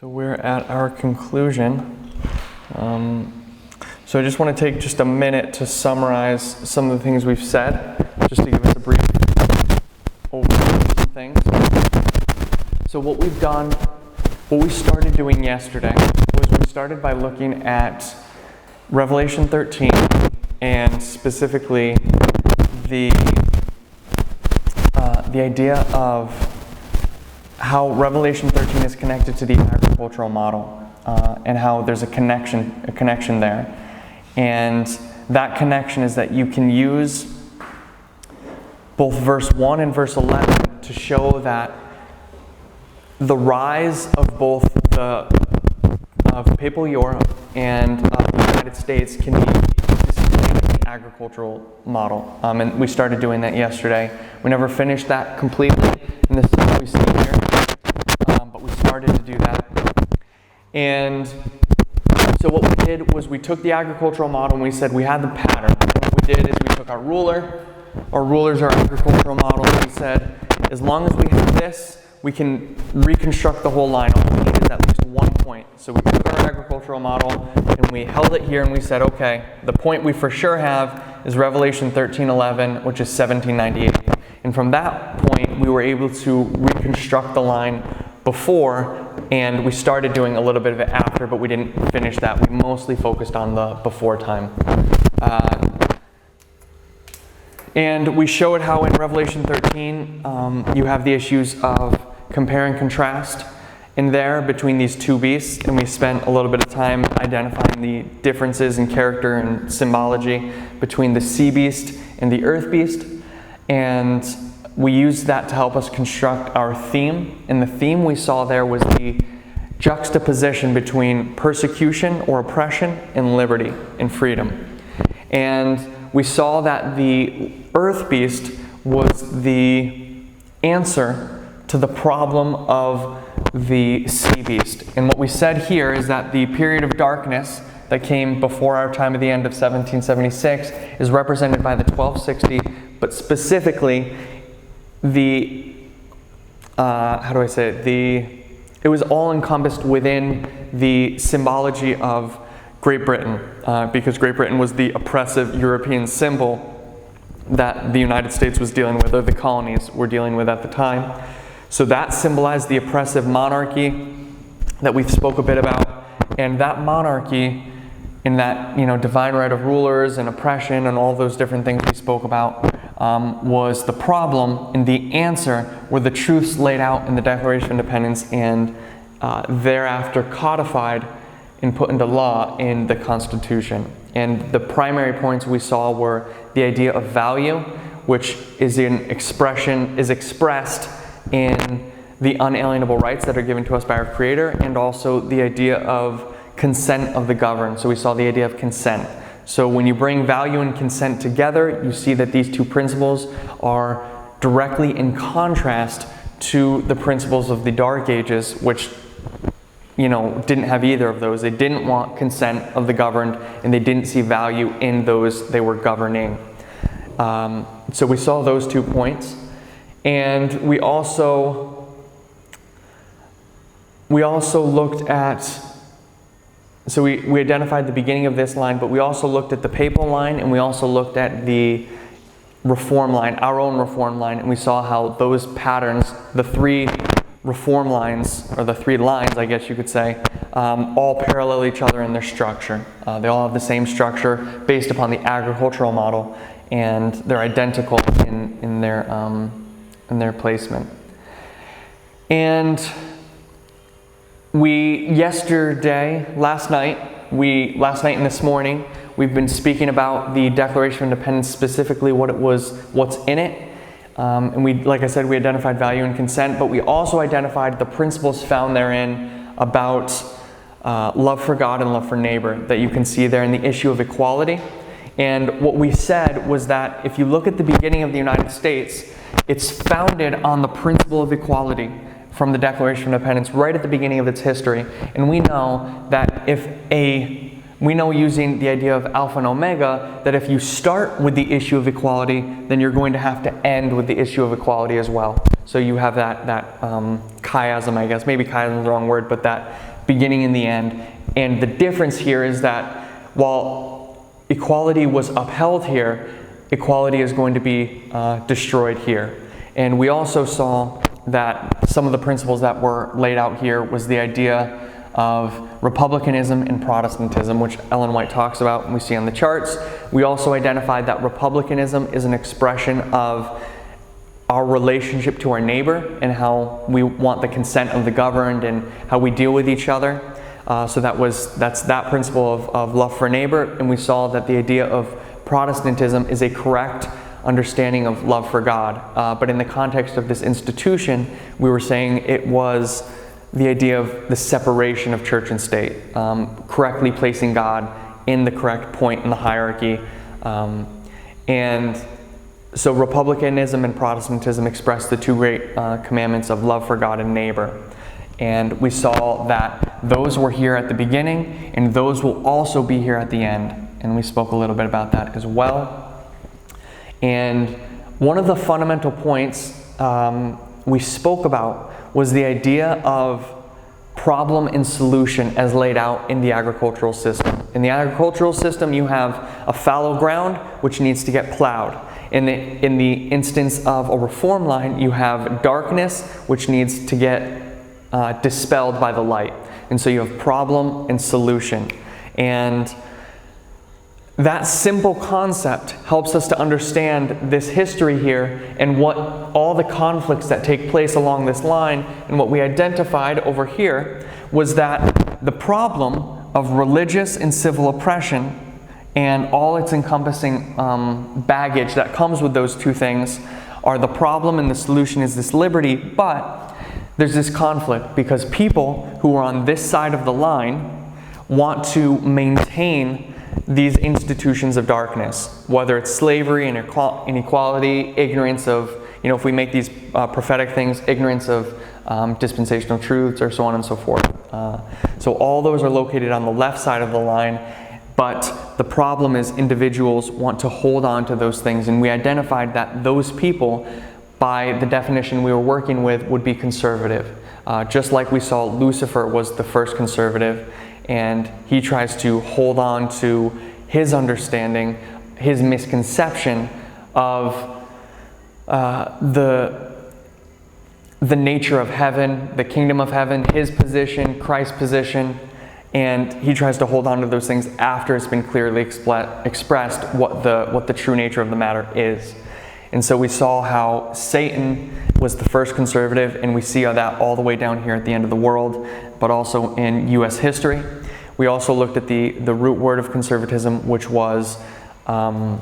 So we're at our conclusion. So I just want to take just a minute to summarize some of the things we've said, just to give us a brief overview of some things. So what we've done, what we started doing yesterday, was we started by looking at Revelation 13 and specifically the idea of how Revelation 13 is connected to the agricultural model, and how there's a connection there. And that connection is that you can use both verse 1 and verse 11 to show that the rise of both of Papal Europe and the United States can be the agricultural model. And we started doing that yesterday. We never finished that completely, and this is what we see here. But we started to do that. And so what we did was we took the agricultural model and we said we had the pattern. And what we did is we took our rulers are agricultural model, and we said as long as we have this, we can reconstruct the whole line. All we need is at least one point. So we took our agricultural model and we held it here and we said, okay, the point we for sure have is Revelation 13:11, which is 1798. And from that point, we were able to reconstruct the line before, and we started doing a little bit of it after, but we didn't finish that. We mostly focused on the before time. And we showed how in Revelation 13, you have the issues of compare and contrast in there between these two beasts, and we spent a little bit of time identifying the differences in character and symbology between the sea beast and the earth beast. And we used that to help us construct our theme. And the theme we saw there was the juxtaposition between persecution or oppression and liberty and freedom. And we saw that the earth beast was the answer to the problem of the sea beast. And what we said here is that the period of darkness that came before our time at the end of 1776 is represented by the 1260, but specifically it was all encompassed within the symbology of Great Britain, because Great Britain was the oppressive European symbol that the United States was dealing with, or the colonies were dealing with at the time. So that symbolized the oppressive monarchy that we've spoke a bit about, and that monarchy, in that divine right of rulers and oppression and all those different things we spoke about, was the problem, and the answer were the truths laid out in the Declaration of Independence and thereafter codified and put into law in the Constitution. And the primary points we saw were the idea of value, which is expressed in the unalienable rights that are given to us by our Creator, and also the idea of consent of the governed. So we saw the idea of consent. So when you bring value and consent together, you see that these two principles are directly in contrast to the principles of the Dark Ages, which didn't have either of those. They didn't want consent of the governed, and they didn't see value in those they were governing. So we saw those 2 points. And we also looked at, so we identified the beginning of this line, but we also looked at the papal line, and we also looked at the reform line, our own reform line, and we saw how those patterns, the 3 reform lines, or the 3 lines, I guess you could say, all parallel each other in their structure. They all have the same structure based upon the agricultural model, and they're identical in their placement. And last night and this morning, we've been speaking about the Declaration of Independence, specifically what's in it. And we, like I said, we identified value and consent, but we also identified the principles found therein about love for God and love for neighbor that you can see there in the issue of equality. And what we said was that if you look at the beginning of the United States, it's founded on the principle of equality from the Declaration of Independence right at the beginning of its history. And we know that using the idea of Alpha and Omega, that if you start with the issue of equality, then you're going to have to end with the issue of equality as well. So you have that chiasm, I guess. Maybe chiasm is the wrong word, but that beginning and the end. And the difference here is that while equality was upheld here, equality is going to be destroyed here. And we also saw that some of the principles that were laid out here was the idea of republicanism and Protestantism, which Ellen White talks about and we see on the charts. We also identified that republicanism is an expression of our relationship to our neighbor and how we want the consent of the governed and how we deal with each other. So that's that principle of love for neighbor. And we saw that the idea of Protestantism is a correct understanding of love for God. But in the context of this institution, we were saying it was the idea of the separation of church and state, correctly placing God in the correct point in the hierarchy. And so republicanism and Protestantism express the two great commandments of love for God and neighbor. And we saw that those were here at the beginning, and those will also be here at the end. And we spoke a little bit about that as well. And one of the fundamental points we spoke about was the idea of problem and solution as laid out in the agricultural system. In the agricultural system, you have a fallow ground which needs to get plowed. In the instance of a reform line, you have darkness which needs to get dispelled by the light. And so you have problem and solution. And that simple concept helps us to understand this history here and what all the conflicts that take place along this line. And what we identified over here was that the problem of religious and civil oppression and all its encompassing baggage that comes with those two things are the problem, and the solution is this liberty. But there's this conflict because people who are on this side of the line want to maintain these institutions of darkness, whether it's slavery, inequality, ignorance of, if we make these prophetic things, ignorance of dispensational truths, or so on and so forth. So all those are located on the left side of the line, but the problem is individuals want to hold on to those things, and we identified that those people, by the definition we were working with, would be conservative. Just like we saw Lucifer was the first conservative, and he tries to hold on to his understanding, his misconception of the nature of heaven, the kingdom of heaven, his position, Christ's position, and he tries to hold on to those things after it's been clearly expressed what the true nature of the matter is. And so we saw how Satan was the first conservative, and we see that all the way down here at the end of the world, but also in U.S. history. We also looked at the root word of conservatism, which was in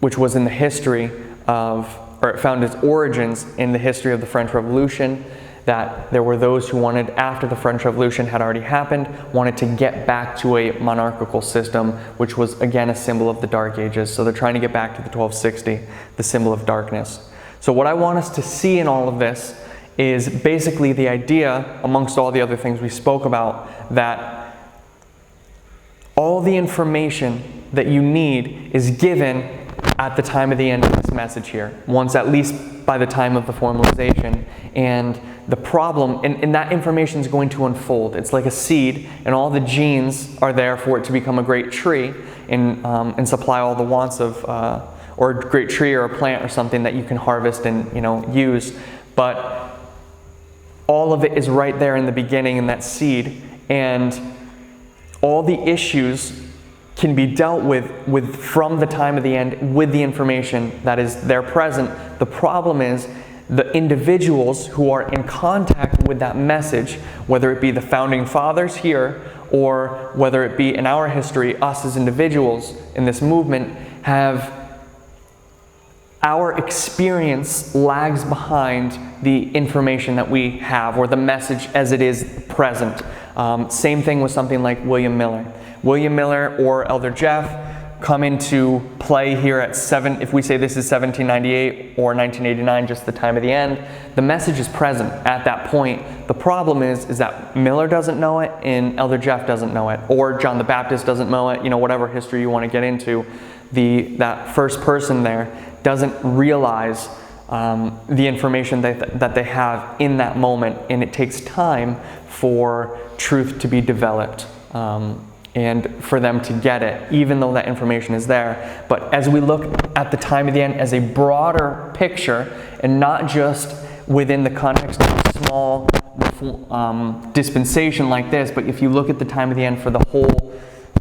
the history of, or it found its origins in the history of the French Revolution, that there were those who wanted, after the French Revolution had already happened, wanted to get back to a monarchical system, which was again a symbol of the Dark Ages. So they're trying to get back to the 1260, the symbol of darkness. So what I want us to see in all of this is basically the idea, amongst all the other things we spoke about, that all the information that you need is given at the time of the end of this message here, once at least by the time of the formalization. And the problem, and that information is going to unfold. It's like a seed, and all the genes are there for it to become a great tree and supply all the wants of, or a great tree or a plant or something that you can harvest and use. But all of it is right there in the beginning in that seed, and all the issues can be dealt with from the time of the end with the information that is there present. The problem is the individuals who are in contact with that message, whether it be the founding fathers here or whether it be in our history, us as individuals in this movement, have our experience lags behind the information that we have, or the message as it is present. Same thing with something like William Miller. William Miller or Elder Jeff come into play here at if we say this is 1798 or 1989, just the time of the end, the message is present at that point. The problem is that Miller doesn't know it and Elder Jeff doesn't know it, or John the Baptist doesn't know it, whatever history you want to get into. That first person there doesn't realize the information that they have in that moment, and it takes time for truth to be developed and for them to get it, even though that information is there. But as we look at the time of the end as a broader picture, and not just within the context of a small dispensation like this, but if you look at the time of the end for the whole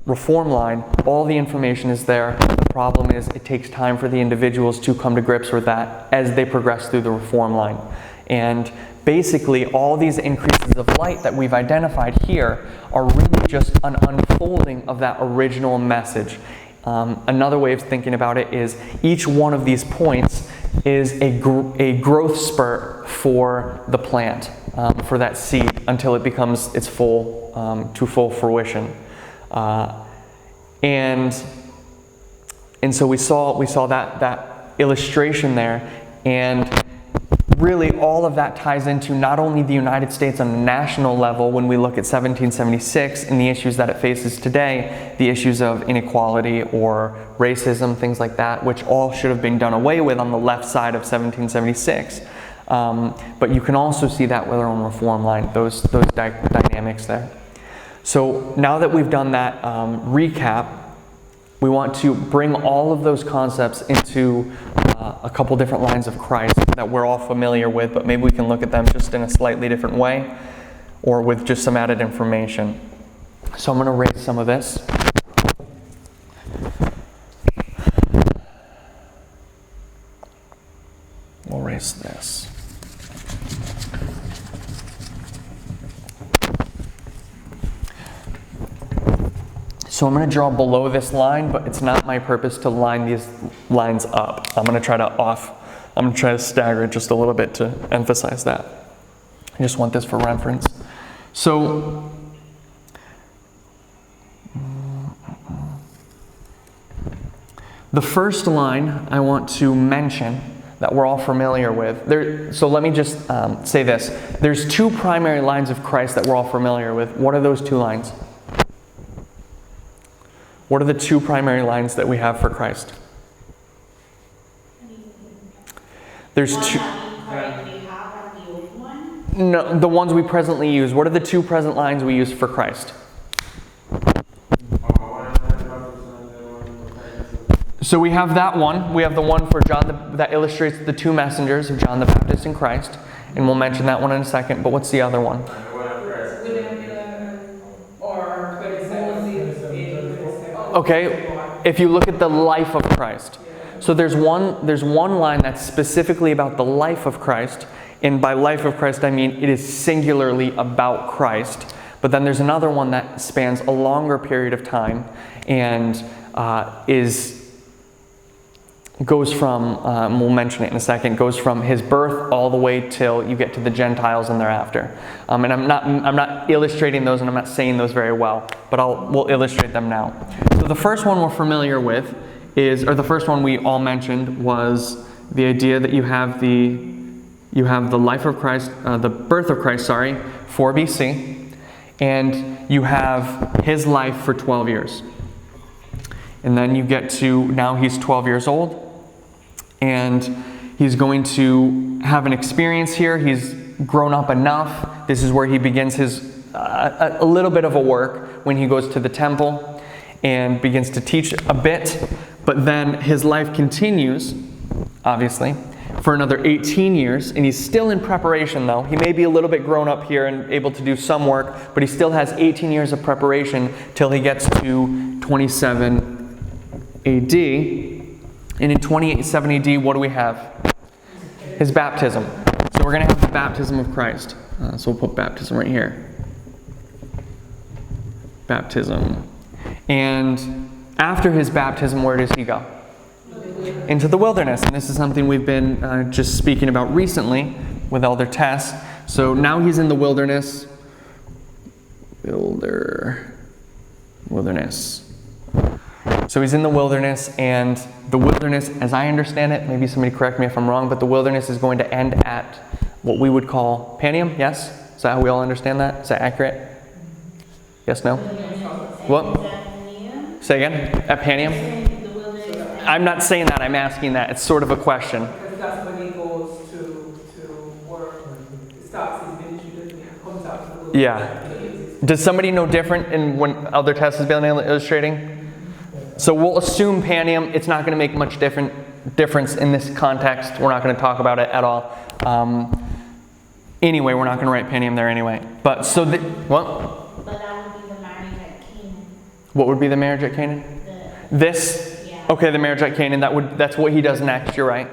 reform line, all the information is there. The problem is it takes time for the individuals to come to grips with that as they progress through the reform line. And basically all these increases of light that we've identified here are really just an unfolding of that original message. Another way of thinking about it is each one of these points is a growth spurt for the plant, for that seed, until it becomes its full fruition. And so we saw that illustration there, and really all of that ties into not only the United States on a national level when we look at 1776 and the issues that it faces today, the issues of inequality or racism, things like that, which all should have been done away with on the left side of 1776. But you can also see that with our own reform line, those dynamics there. So now that we've done that recap, we want to bring all of those concepts into a couple different lines of Christ that we're all familiar with, but maybe we can look at them just in a slightly different way or with just some added information. So I'm going to erase some of this. We'll erase this. So I'm going to draw below this line, but it's not my purpose to line these lines up. I'm going to try to stagger it just a little bit to emphasize that. I just want this for reference. So the first line I want to mention that we're all familiar with. So let me just say this. There's two primary lines of Christ that we're all familiar with. What are those two lines? What are the two primary lines that we have for Christ? There's two. No, the ones we presently use. What are the two present lines we use for Christ? So we have that one. We have the one for John that illustrates the two messengers of John the Baptist and Christ. And we'll mention that one in a second. But what's the other one? Okay, if you look at the life of Christ. So there's one line that's specifically about the life of Christ. And by life of Christ, I mean it is singularly about Christ. But then there's another one that spans a longer period of time and goes from, we'll mention it in a second, goes from his birth all the way till you get to the Gentiles and thereafter. And I'm not illustrating those, and I'm not saying those very well, but we'll illustrate them now. So the first one we're familiar with the first one we all mentioned was the idea that you have the life of Christ, the birth of Christ, 4 BC, and you have his life for 12 years. And then you get to, now he's 12 years old, and he's going to have an experience here. He's grown up enough. This is where he begins his, a little bit of a work when he goes to the temple and begins to teach a bit. But then his life continues, obviously, for another 18 years, and he's still in preparation though. He may be a little bit grown up here and able to do some work, but he still has 18 years of preparation till he gets to 27 AD. And in 27 AD, what do we have? His baptism. So we're going to have the baptism of Christ. So we'll put baptism right here. Baptism. And after his baptism, where does he go? Into the wilderness. And this is something we've been just speaking about recently with Elder Tess. So now he's in the wilderness. Wilderness. So he's in the wilderness, and the wilderness, as I understand it, maybe somebody correct me if I'm wrong, but the wilderness is going to end at what we would call Panium, yes? Is that how we all understand that? Is that accurate? Yes, no? What? Say again? At Panium? I'm not saying that, I'm asking that. It's sort of a question. Because that's when he goes Yeah. Does somebody know different in when other tests has been illustrating? So we'll assume Panium. It's not going to make much difference in this context. We're not going to talk about it at all. Anyway, we're not going to write Panium there anyway. But so what? But that would be the marriage at Canaan. What would be the marriage at Canaan? This? Yeah. Okay, the marriage at Canaan. That's what he does next. You're right.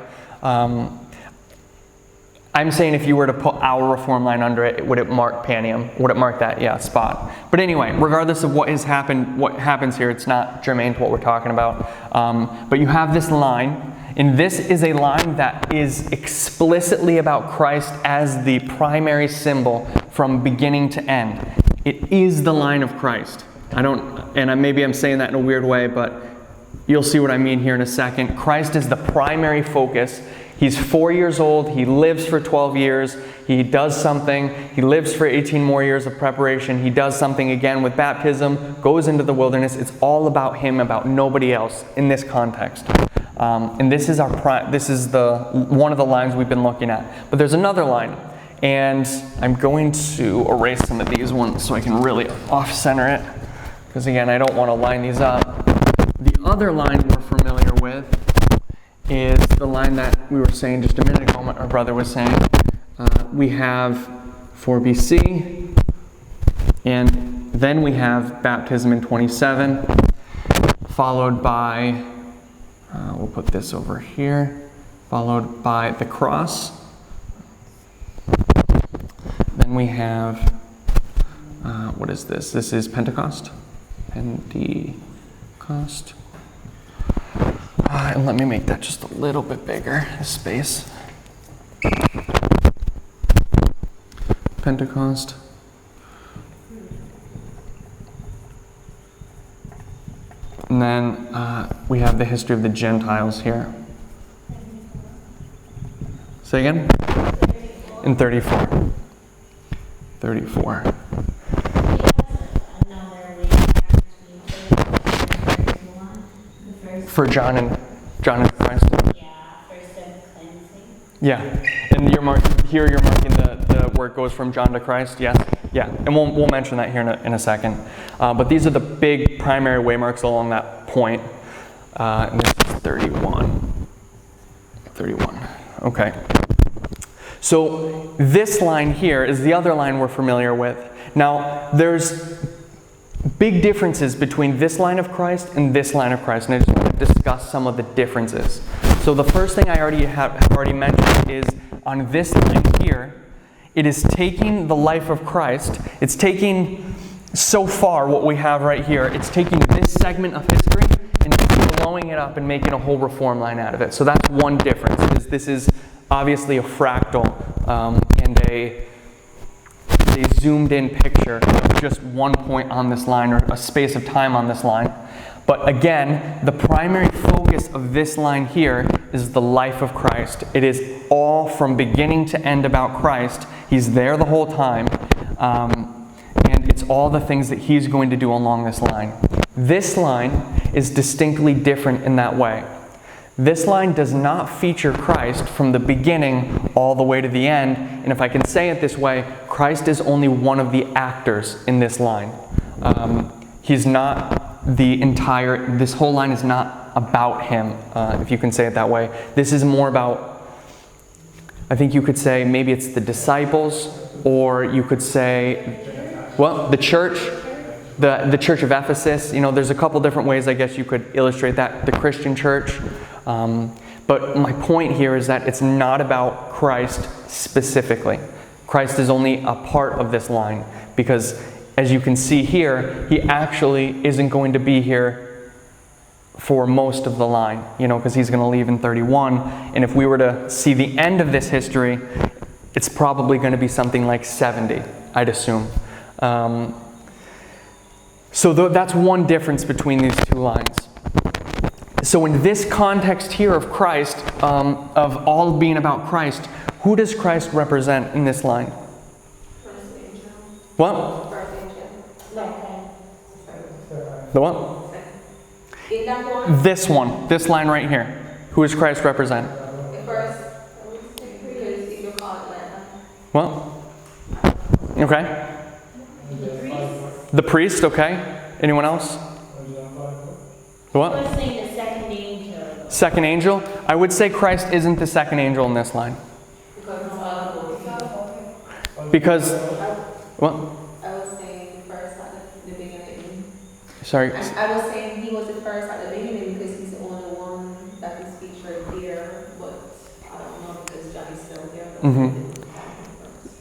I'm saying if you were to put our reform line under it, would it mark Panium? Would it mark that spot? But anyway, regardless of what happens here, it's not germane to what we're talking about. But you have this line, and this is a line that is explicitly about Christ as the primary symbol from beginning to end. It is the line of Christ. Maybe I'm saying that in a weird way, but you'll see what I mean here in a second. Christ is the primary focus. He's 4 years old. He lives for 12 years. He does something. He lives for 18 more years of preparation. He does something again with baptism, goes into the wilderness. It's all about him, about nobody else in this context. And this is one of the lines we've been looking at. But there's another line, and I'm going to erase some of these ones so I can really off-center it, because again, I don't want to line these up. The other line we're familiar with is the line that we were saying just a minute ago, our brother was saying. We have 4 BC, and then we have baptism in 27, followed by, we'll put this over here, followed by the cross. Then we have, what is this? This is Pentecost. Pentecost. And let me make that just a little bit bigger, the space. Pentecost. And then we have the history of the Gentiles here. Say again? In 34. 34. For John and Christ. Yeah, first of cleansing. Yeah, and you're marking the where it goes from John to Christ. Yes, yeah, and we'll mention that here in a second. But these are the big primary waymarks along that point. And this is 31. 31. Okay. So this line here is the other line we're familiar with. Now there's big differences between this line of Christ and this line of Christ, and I just want to discuss some of the differences. So the first thing I have already mentioned is on this line here, it is taking the life of Christ, it's taking so far what we have right here, it's taking this segment of history and it's blowing it up and making a whole reform line out of it. So that's one difference. This is obviously a fractal and a zoomed in picture of just one point on this line or a space of time on this line. But again, the primary focus of this line here is the life of Christ. It is all from beginning to end about Christ. He's there the whole time. And it's all the things that he's going to do along this line. This line is distinctly different in that way. This line does not feature Christ from the beginning all the way to the end. And if I can say it this way, Christ is only one of the actors in this line. He's not this whole line is not about him, if you can say it that way. This is more about, I think you could say maybe it's the disciples, or you could say, well, the church. The church of Ephesus, there's a couple different ways I guess you could illustrate that. The Christian church. But my point here is that it's not about Christ specifically. Christ is only a part of this line because, as you can see here, he actually isn't going to be here for most of the line, because he's going to leave in 31. And if we were to see the end of this history, it's probably going to be something like 70, I'd assume. So that's one difference between these two lines. So in this context here of Christ, of all being about Christ, who does Christ represent in this line? What? The what? This one, this line right here. Who does Christ represent? What? Okay. priest. The priest, okay. Anyone else? I What? was saying the second angel. Second angel? I would say Christ isn't the second angel in this line. Because, what? I was saying first at the beginning. Sorry. I was saying he was the first at the beginning because he's the only one that is featured there, but I don't know because John is still there.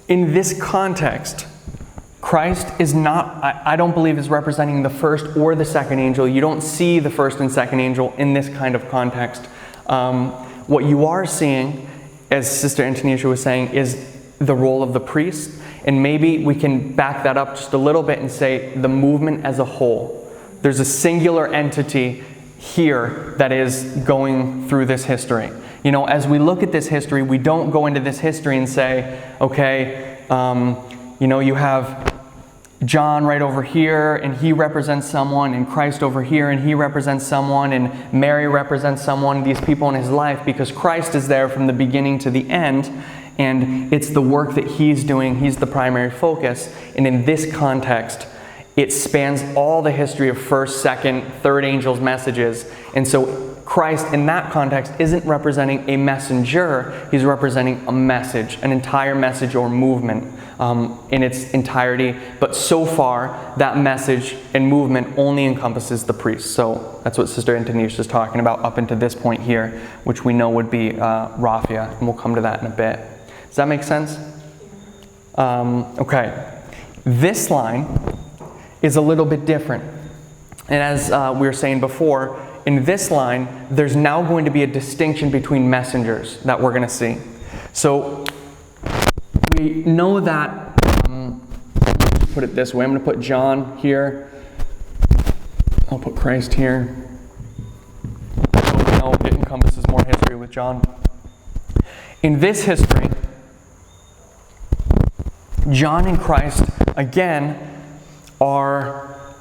In this context, Christ is not, I don't believe, is representing the first or the second angel. You don't see the first and second angel in this kind of context. What you are seeing, as Sister Antonisha was saying, is the role of the priest. And maybe we can back that up just a little bit and say the movement as a whole. There's a singular entity here that is going through this history. You know, as we look at this history, we don't go into this history and say, okay, you know, you have John right over here, and he represents someone, and Christ over here, and he represents someone, and Mary represents someone, these people in his life, because Christ is there from the beginning to the end, and it's the work that he's doing, he's the primary focus. And in this context, it spans all the history of first, second, third angels' messages. And so Christ, in that context, isn't representing a messenger, he's representing a message, an entire message or movement in its entirety. But so far, that message and movement only encompasses the priest. So that's what Sister Antonisha is talking about up until this point here, which we know would be Raphia, and we'll come to that in a bit. Does that make sense? Okay. This line is a little bit different. And as we were saying before, in this line, there's now going to be a distinction between messengers that we're going to see. So we know that, let's put it this way, I'm going to put John here. I'll put Christ here. So we know it encompasses more history with John. In this history, John and Christ, again, are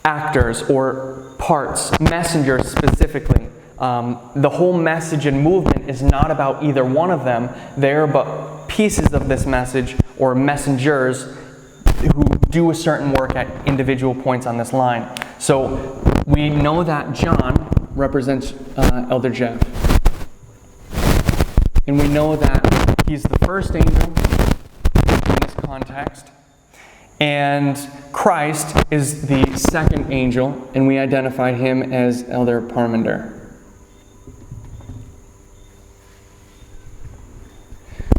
actors or parts, messengers specifically. The whole message and movement is not about either one of them. They're but pieces of this message, or messengers who do a certain work at individual points on this line. So we know that John represents Elder Jeff. And we know that he's the first angel in this context. And Christ is the second angel, and we identified him as Elder Parmenter.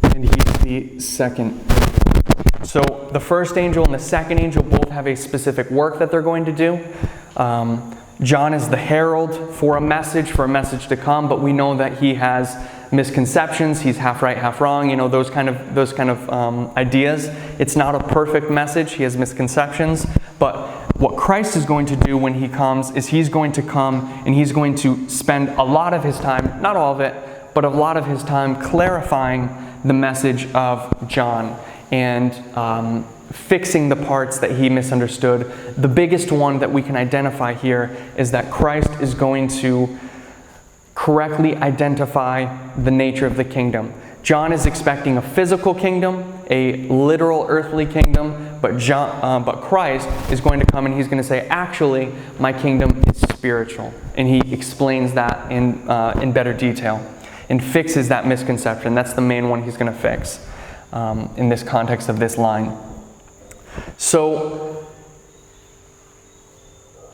And he's the second. So the first angel and the second angel both have a specific work that they're going to do. John is the herald for a message to come, but we know that he has misconceptions. He's half right, half wrong. You know, those kind of ideas. It's not a perfect message. He has misconceptions. But what Christ is going to do when he comes is he's going to come and he's going to spend a lot of his time, not all of it, but a lot of his time clarifying the message of John and fixing the parts that he misunderstood. The biggest one that we can identify here is that Christ is going to correctly identify the nature of the kingdom. John is expecting a physical kingdom, a literal earthly kingdom, but Christ is going to come and he's going to say, actually, my kingdom is spiritual. And he explains that in better detail and fixes that misconception. That's the main one he's going to fix in this context of this line. So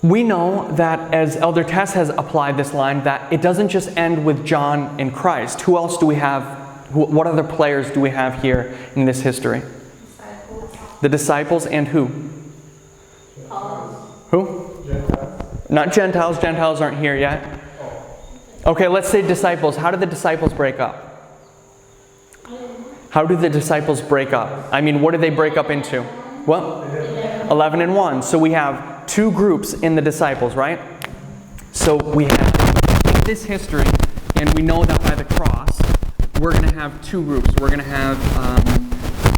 we know that as Elder Tess has applied this line, that it doesn't just end with John and Christ. Who else do we have? What other players do we have here in this history? Disciples. The disciples and who? Who? Gentiles. Not Gentiles. Gentiles aren't here yet. Okay, let's say disciples. How did the disciples break up? How do the disciples break up? I mean, what did they break up into? What? 11 and 1. So we have two groups in the disciples, right? So we have this history, and we know that by the cross, we're going to have two groups. We're going to have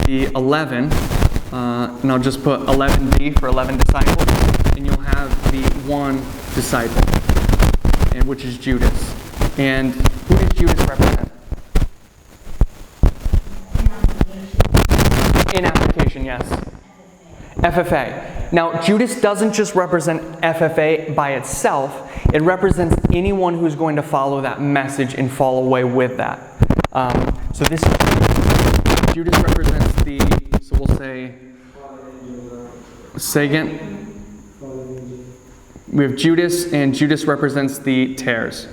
the 11, and I'll just put 11B for 11 disciples, and you'll have the one disciple, and which is Judas. And who does Judas represent? In application, yes. FFA. Now, Judas doesn't just represent FFA by itself. It represents anyone who's going to follow that message and fall away with that. So this Judas represents the, so we'll say again. We have Judas, and Judas represents the tares.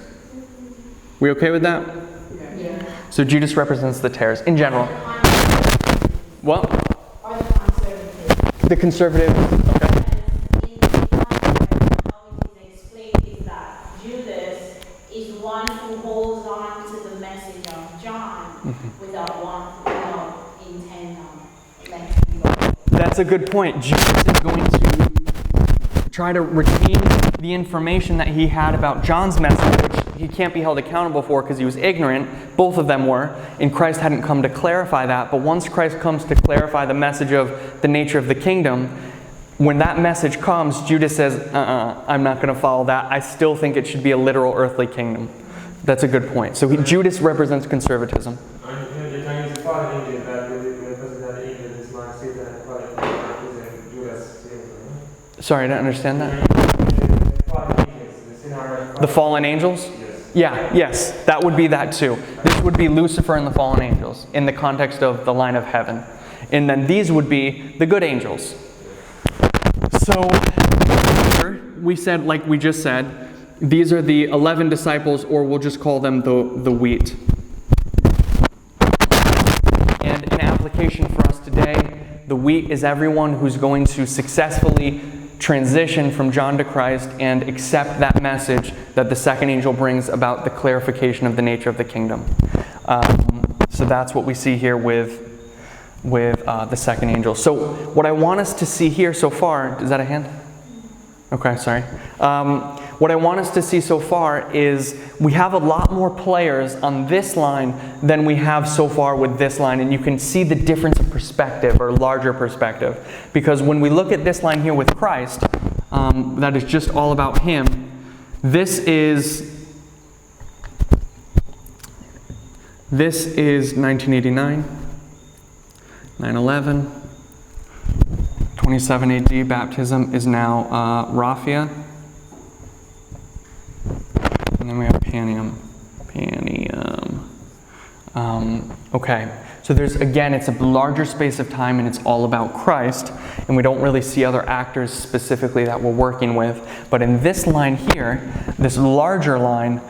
We okay with that? Yeah. So Judas represents the tares in general. What? Or the conservative. The conservative. Okay. In the context, how it is explained is that Judas is one who holds on to the message of John without intent on letting go. That's a good point. Judas is going to try to retain the information that he had about John's message, which he can't be held accountable for because he was ignorant. Both of them were, and Christ hadn't come to clarify that. But once Christ comes to clarify the message of the nature of the kingdom, when that message comes, Judas says, I'm not going to follow that. I still think it should be a literal earthly kingdom. That's a good point. So Judas represents conservatism. Sorry, I didn't understand that. The fallen angels? Yeah, yes, that would be that too. This would be Lucifer and the fallen angels in the context of the line of heaven. And then these would be the good angels. So here we said, like we just said, these are the 11 disciples, or we'll just call them the wheat. And an application for us today, the wheat is everyone who's going to successfully transition from John to Christ and accept that message that the second angel brings about the clarification of the nature of the kingdom. So that's what we see here with the second angel. So what I want us to see here so far, is that a hand? Okay, sorry. What I want us to see so far is we have a lot more players on this line than we have so far with this line, and you can see the difference of perspective or larger perspective. Because when we look at this line here with Christ, that is just all about Him, this is 1989, 9/11, 27 AD, baptism is now Raphia. And then we have Panium. Okay, so there's, again, it's a larger space of time and it's all about Christ, and we don't really see other actors specifically that we're working with. But in this line here, this larger line,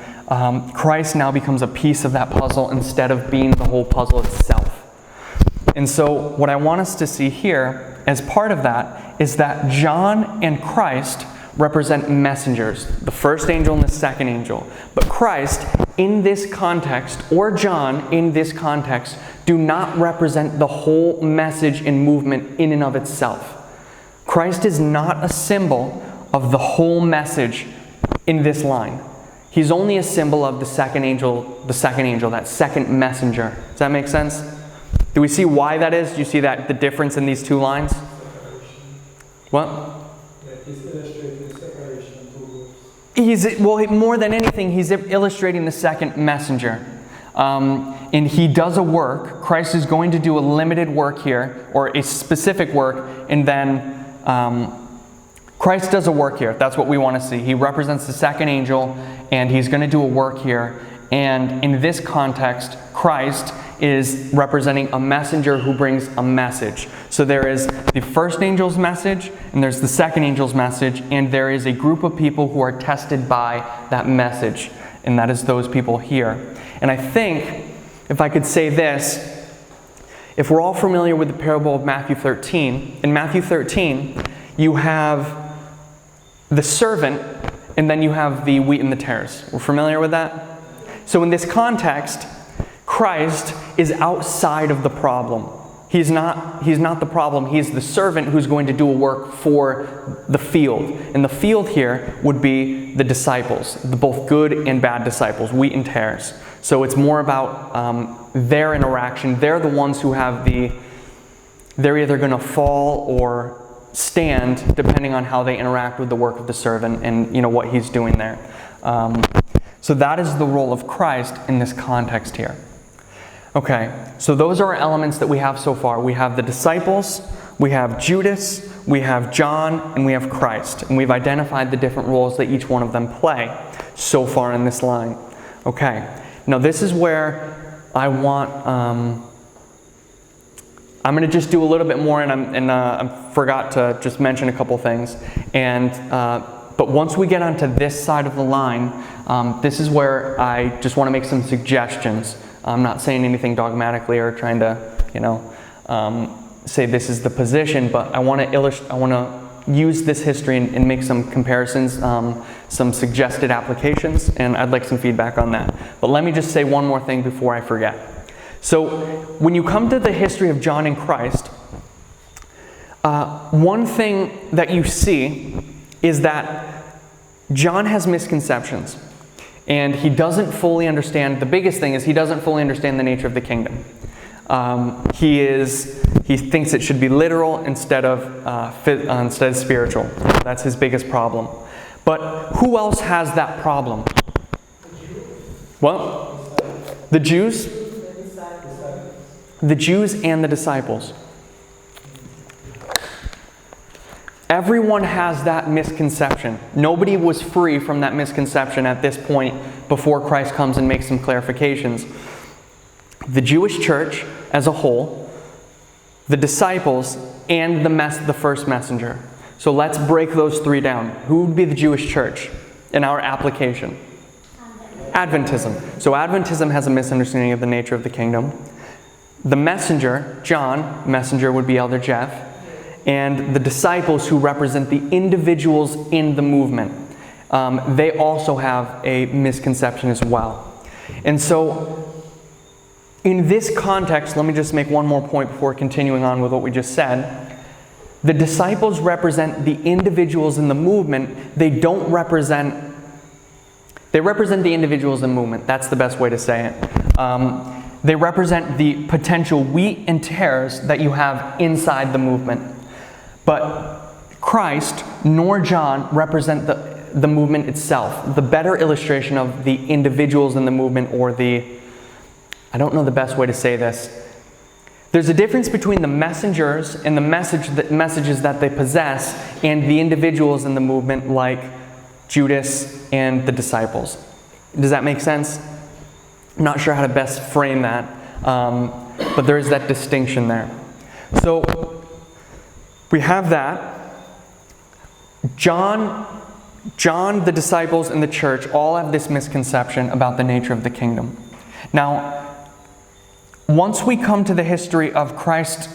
Christ now becomes a piece of that puzzle instead of being the whole puzzle itself. And so what I want us to see here as part of that is that John and Christ represent messengers, the first angel and the second angel. But Christ, in this context, or John, in this context, do not represent the whole message and movement in and of itself. Christ is not a symbol of the whole message in this line. He's only a symbol of the second angel, that second messenger. Does that make sense? Do we see why that is? Do you see that the difference in these two lines? What? Well, more than anything, he's illustrating the second messenger. And he does a work. Christ is going to do a limited work here, or a specific work, and then Christ does a work here. That's what we want to see. He represents the second angel, and he's going to do a work here. And in this context, Christ is representing a messenger who brings a message. So there is the first angel's message, and there's the second angel's message, and there is a group of people who are tested by that message, and that is those people here. And I think, if I could say this, if we're all familiar with the parable of Matthew 13, in Matthew 13, you have the servant, and then you have the wheat and the tares. We're familiar with that? So in this context, Christ is outside of the problem. He's not the problem. He's the servant who's going to do a work for the field. And the field here would be the disciples, the both good and bad disciples, wheat and tares. So it's more about their interaction. They're the ones who have they're either going to fall or stand depending on how they interact with the work of the servant and what he's doing there. So that is the role of Christ in this context here. Okay, so those are our elements that we have so far. We have the disciples, we have Judas, we have John, and we have Christ. And we've identified the different roles that each one of them play so far in this line. Okay, now this is where I want, I'm going to just do a little bit more, and I forgot to just mention a couple things. But once we get onto this side of the line, this is where I just want to make some suggestions. I'm not saying anything dogmatically or trying to, say this is the position, but I want to use this history and make some comparisons, some suggested applications, and I'd like some feedback on that. But let me just say one more thing before I forget. So when you come to the history of John and Christ, one thing that you see is that John has misconceptions, and he doesn't fully understand. The biggest thing is he doesn't fully understand the nature of the kingdom. He thinks it should be literal instead of spiritual. That's his biggest problem. But who else has that problem? Well, the Jews and the disciples. Everyone has that misconception. Nobody was free from that misconception at this point before Christ comes and makes some clarifications. The Jewish church as a whole, the disciples, and the first messenger. So let's break those three down. Who would be the Jewish church in our application? Adventism. So Adventism has a misunderstanding of the nature of the kingdom. The messenger, John, messenger would be Elder Jeff, and the disciples who represent the individuals in the movement. They also have a misconception as well. And so in this context, let me just make one more point before continuing on with what we just said. The disciples represent the individuals in the movement. They represent the individuals in the movement. That's the best way to say it. They represent the potential wheat and tares that you have inside the movement. But Christ nor John represent the movement itself. The better illustration of the individuals in the movement, or I don't know the best way to say this. There's a difference between the messengers and the messages that they possess and the individuals in the movement, like Judas and the disciples. Does that make sense? I'm not sure how to best frame that, but there is that distinction there. So we have that. John, the disciples, and the church all have this misconception about the nature of the kingdom. Now, once we come to the history of Christ's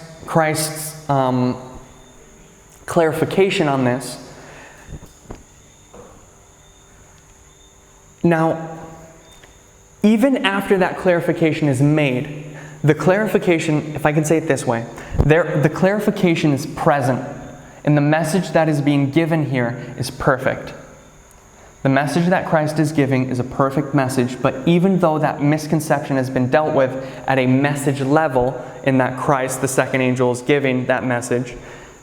clarification on this, now, even after that clarification is made, the clarification, if I can say it this way, the clarification is present, and the message that is being given here is perfect. The message that Christ is giving is a perfect message, but even though that misconception has been dealt with at a message level, in that Christ, the second angel, is giving that message,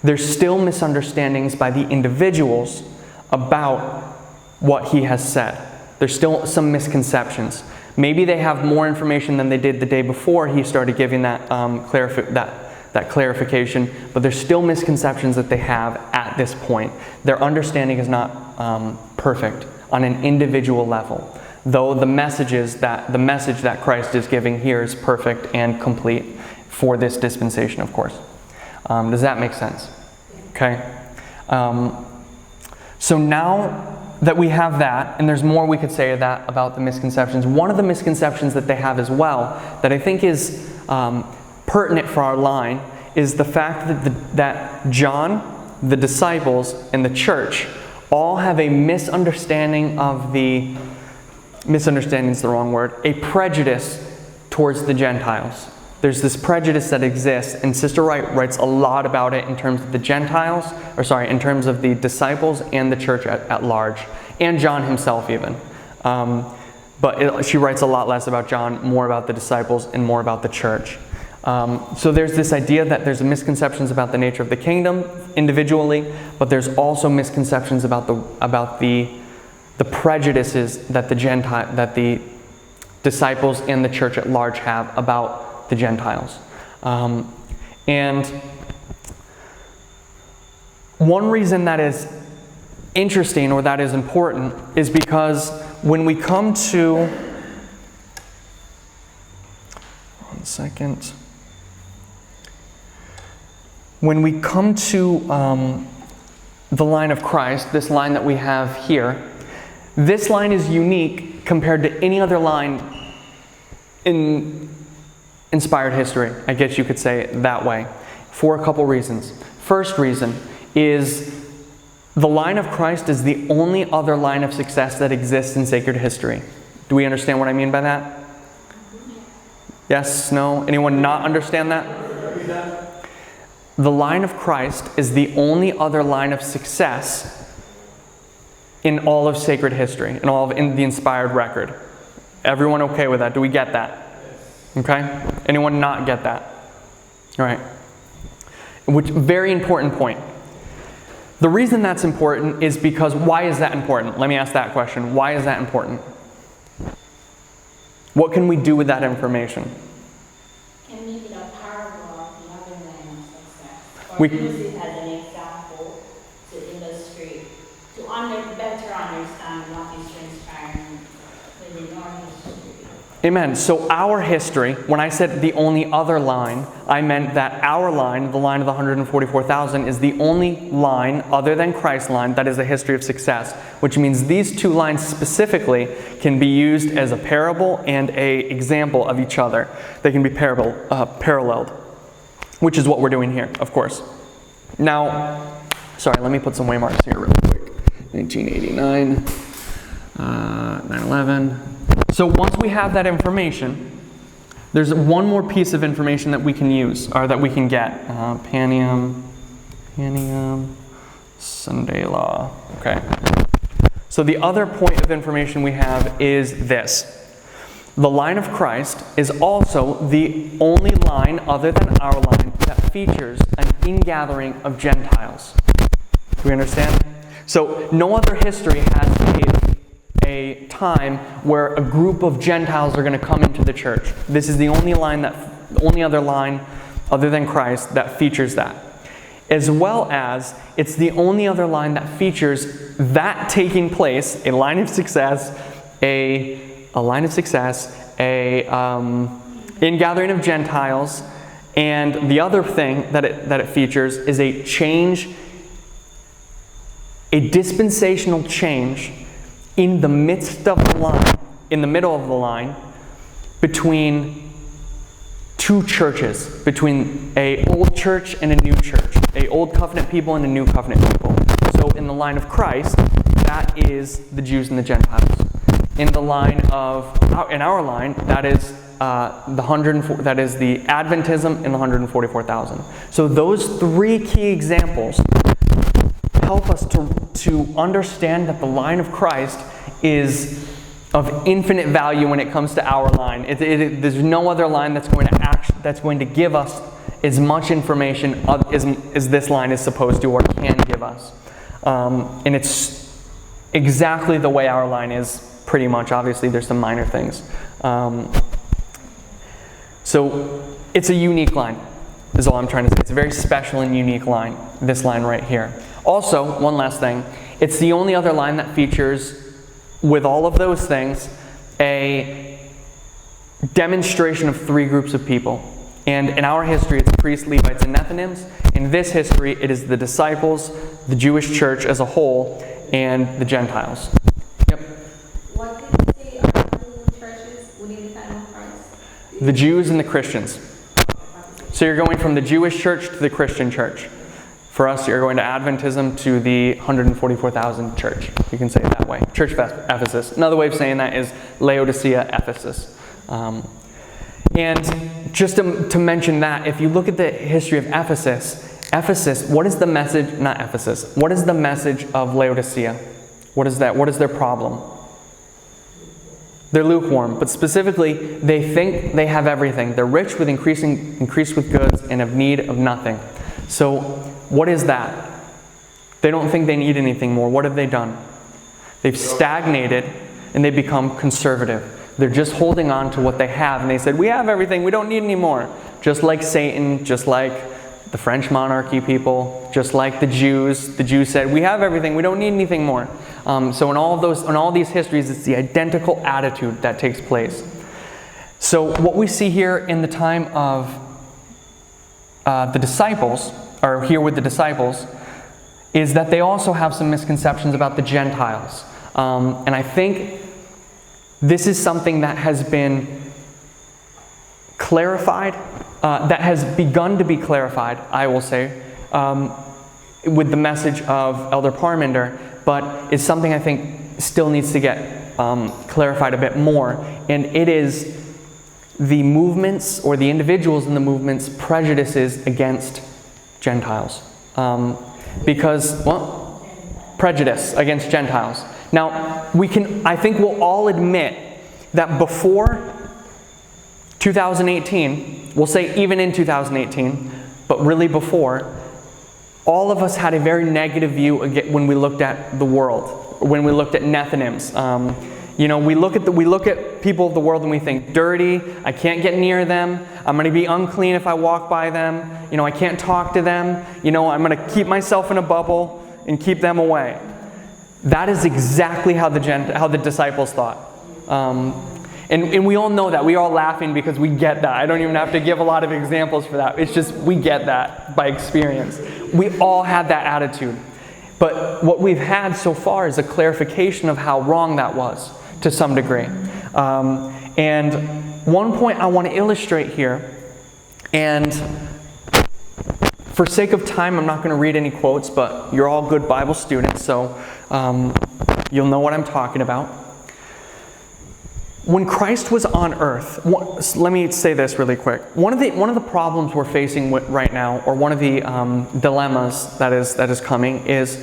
there's still misunderstandings by the individuals about what he has said. There's still some misconceptions. Maybe they have more information than they did the day before he started giving that clarification, but there's still misconceptions that they have at this point. Their understanding is not perfect on an individual level, though the message that Christ is giving here is perfect and complete for this dispensation, of course. Does that make sense? Okay. So now that we have that, and there's more we could say about the misconceptions. One of the misconceptions that they have as well, that I think is pertinent for our line, is the fact that John, the disciples, and the church all have a misunderstanding is the wrong word, a prejudice towards the Gentiles. There's this prejudice that exists, and Sister Wright writes a lot about it in terms of the in terms of the disciples and the church at large, and John himself even. But she writes a lot less about John, more about the disciples, and more about the church. So there's this idea that there's misconceptions about the nature of the kingdom individually, but there's also misconceptions about the prejudices that the disciples and the church at large have about the Gentiles. And one reason that is interesting or that is important is because when we come to, one second, when we come to the line of Christ, this line that we have here, this line is unique compared to any other line in inspired history. I guess you could say it that way, for a couple reasons. First reason is the line of Christ is the only other line of success that exists in sacred history. Do we understand what I mean by that? Yes? No? Anyone not understand that? The line of Christ is the only other line of success in all of sacred history, in the inspired record. Everyone okay with that? Do we get that? Okay? Anyone not get that? All right. Which, very important point. The reason that's important is because, why is that important? Let me ask that question. Why is that important? What can we do with that information? Can make it a parable of the other line of success. Or We- use it as an example to illustrate, to better understand what is transpiring within our history. Amen. So our history, when I said the only other line, I meant that our line, the line of the 144,000, is the only line other than Christ's line that is a history of success, which means these two lines specifically can be used as a parable and a example of each other. They can be paralleled, which is what we're doing here, of course. Now, sorry, let me put some waymarks here real quick. 1989, 9/11. So once we have that information, there's one more piece of information that we can use, or that we can get. Panium, Sunday law. Okay. So the other point of information we have is this. The line of Christ is also the only line other than our line that features an ingathering of Gentiles. Do we understand? So no other history has a time where a group of Gentiles are going to come into the church. This is the only other line other than Christ that features that. As well as, it's the only other line that features that taking place, a line of success, ingathering of Gentiles, and the other thing that it features is a change, a dispensational change in the midst of the line, in the middle of the line, between two churches, between a old church and a new church, a old covenant people and a new covenant people. So in the line of Christ, that is the Jews and the Gentiles. In the line in our line, that is that is the Adventism and the 144,000. So those three key examples help us to understand that the line of Christ is of infinite value when it comes to our line. There's no other line that's going to give us as much information as this line is supposed to or can give us. And it's exactly the way our line is, pretty much. Obviously, there's some minor things. So it's a unique line, is all I'm trying to say. It's a very special and unique line, this line right here. Also, one last thing, it's the only other line that features, with all of those things, a demonstration of three groups of people. And in our history, it's priests, Levites, and Nethinims. In this history, it is the disciples, the Jewish church as a whole, and the Gentiles. Yep. What did you say are the two churches within the time of Christ? The Jews and the Christians. So you're going from the Jewish church to the Christian church. For us, you're going to Adventism to the 144,000 church. You can say it that way. Church of Ephesus. Another way of saying that is Laodicea, Ephesus. And just to mention that, if you look at the history of Ephesus, what is the message, not Ephesus, what is the message of Laodicea? What is that? What is their problem? They're lukewarm, but specifically, they think they have everything. They're rich with increased with goods and have need of nothing. So, what is that? They don't think they need anything more. What have they done? They've stagnated and they become conservative. They're just holding on to what they have, and they said, we have everything, we don't need any more. Just like Satan, just like the French monarchy people, just like the Jews said, we have everything, we don't need anything more. So in all these histories, it's the identical attitude that takes place. So what we see here in the time of the disciples, or here with the disciples, is that they also have some misconceptions about the Gentiles. And I think this is something that has been clarified, that has begun to be clarified, I will say, with the message of Elder Parminder, but it's something I think still needs to get clarified a bit more. And it is the movements, or the individuals in the movements' prejudices against Gentiles. Because, well, prejudice against Gentiles. Now, I think we'll all admit that before 2018, we'll say even in 2018, but really before, all of us had a very negative view when we looked at the world, when we looked at Nethinims. You know, we look at people of the world and we think, dirty, I can't get near them, I'm going to be unclean if I walk by them, you know, I can't talk to them, you know, I'm going to keep myself in a bubble and keep them away. That is exactly how the disciples thought. And we all know that. We're all laughing because we get that. I don't even have to give a lot of examples for that. It's just we get that by experience. We all had that attitude. But what we've had so far is a clarification of how wrong that was to some degree. And one point I want to illustrate here, and for sake of time, I'm not going to read any quotes, but you're all good Bible students, so you'll know what I'm talking about. When Christ was on earth, let me say this really quick. One of the problems we're facing right now, or one of the dilemmas that is coming, is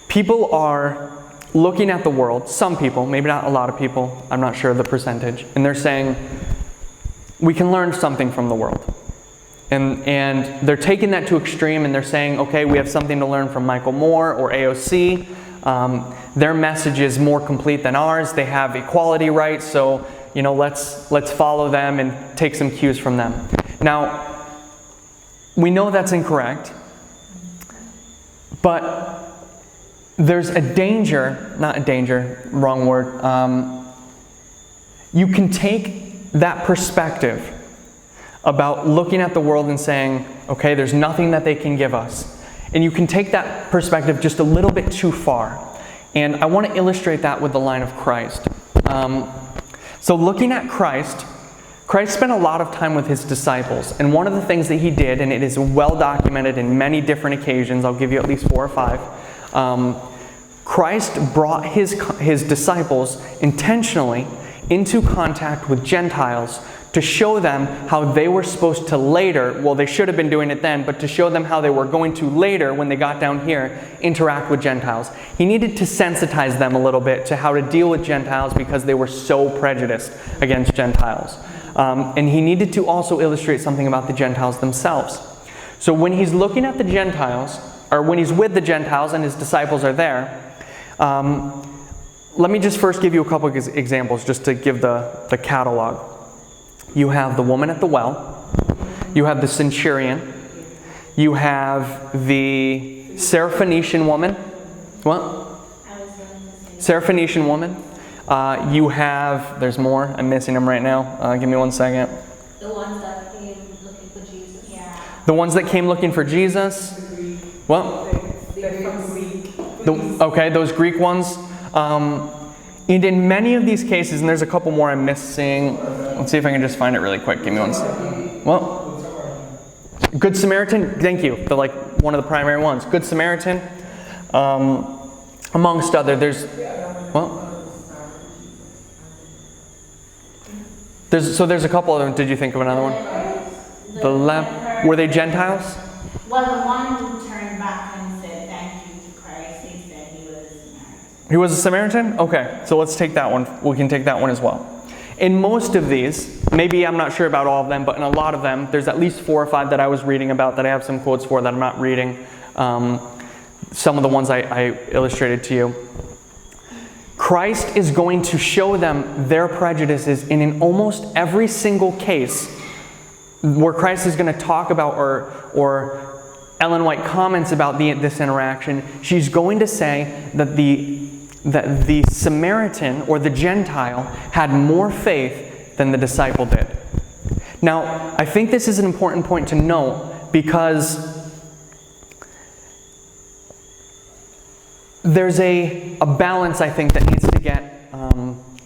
people are looking at the world. Some people, maybe not a lot of people, I'm not sure of the percentage, and they're saying we can learn something from the world. And they're taking that to extreme, and they're saying, okay, we have something to learn from Michael Moore or AOC. Their message is more complete than ours. They have equality rights, so you know, let's follow them and take some cues from them. Now, we know that's incorrect, but there's a danger, not a danger, wrong word. You can take that perspective about looking at the world and saying, okay, there's nothing that they can give us. And you can take that perspective just a little bit too far. And I want to illustrate that with the line of Christ. So looking at Christ spent a lot of time with his disciples. And one of the things that he did, and it is well documented in many different occasions, I'll give you at least 4 or 5, Christ brought his disciples intentionally into contact with Gentiles to show them how they were supposed to later, well, they should have been doing it then, but to show them how they were going to later, when they got down here, interact with Gentiles. He needed to sensitize them a little bit to how to deal with Gentiles because they were so prejudiced against Gentiles. And he needed to also illustrate something about the Gentiles themselves. So when he's looking at the Gentiles, or when he's with the Gentiles and his disciples are there, let me just first give you a couple of examples just to give the catalog. You have the woman at the well, you have the centurion, you have the Syrophoenician woman. What? Syrophoenician woman. You have, there's more, I'm missing them right now. Give me 1 second. The ones that came looking for Jesus. Yeah. The ones that came looking for Jesus. Well, okay, those Greek ones. And in many of these cases, and there's a couple more I'm missing. Let's see if I can just find it really quick. Give me 1 second. Well, Good Samaritan, thank you. One of the primary ones. Good Samaritan, amongst other. There's a couple of them. Did you think of another one? The were they Gentiles? Well, the one who turned back and said thank you to Christ, he said he was a Samaritan. He was a Samaritan? Okay, so let's take that one. We can take that one as well. In most of these, maybe I'm not sure about all of them, but in a lot of them, there's at least 4 or 5 that I was reading about that I have some quotes for that I'm not reading. Some of the ones I illustrated to you. Christ is going to show them their prejudices, and in almost every single case, where Christ is going to talk about, or Ellen White comments about this interaction, she's going to say that the Samaritan or the Gentile had more faith than the disciple did. Now, I think this is an important point to note because there's a balance, I think, that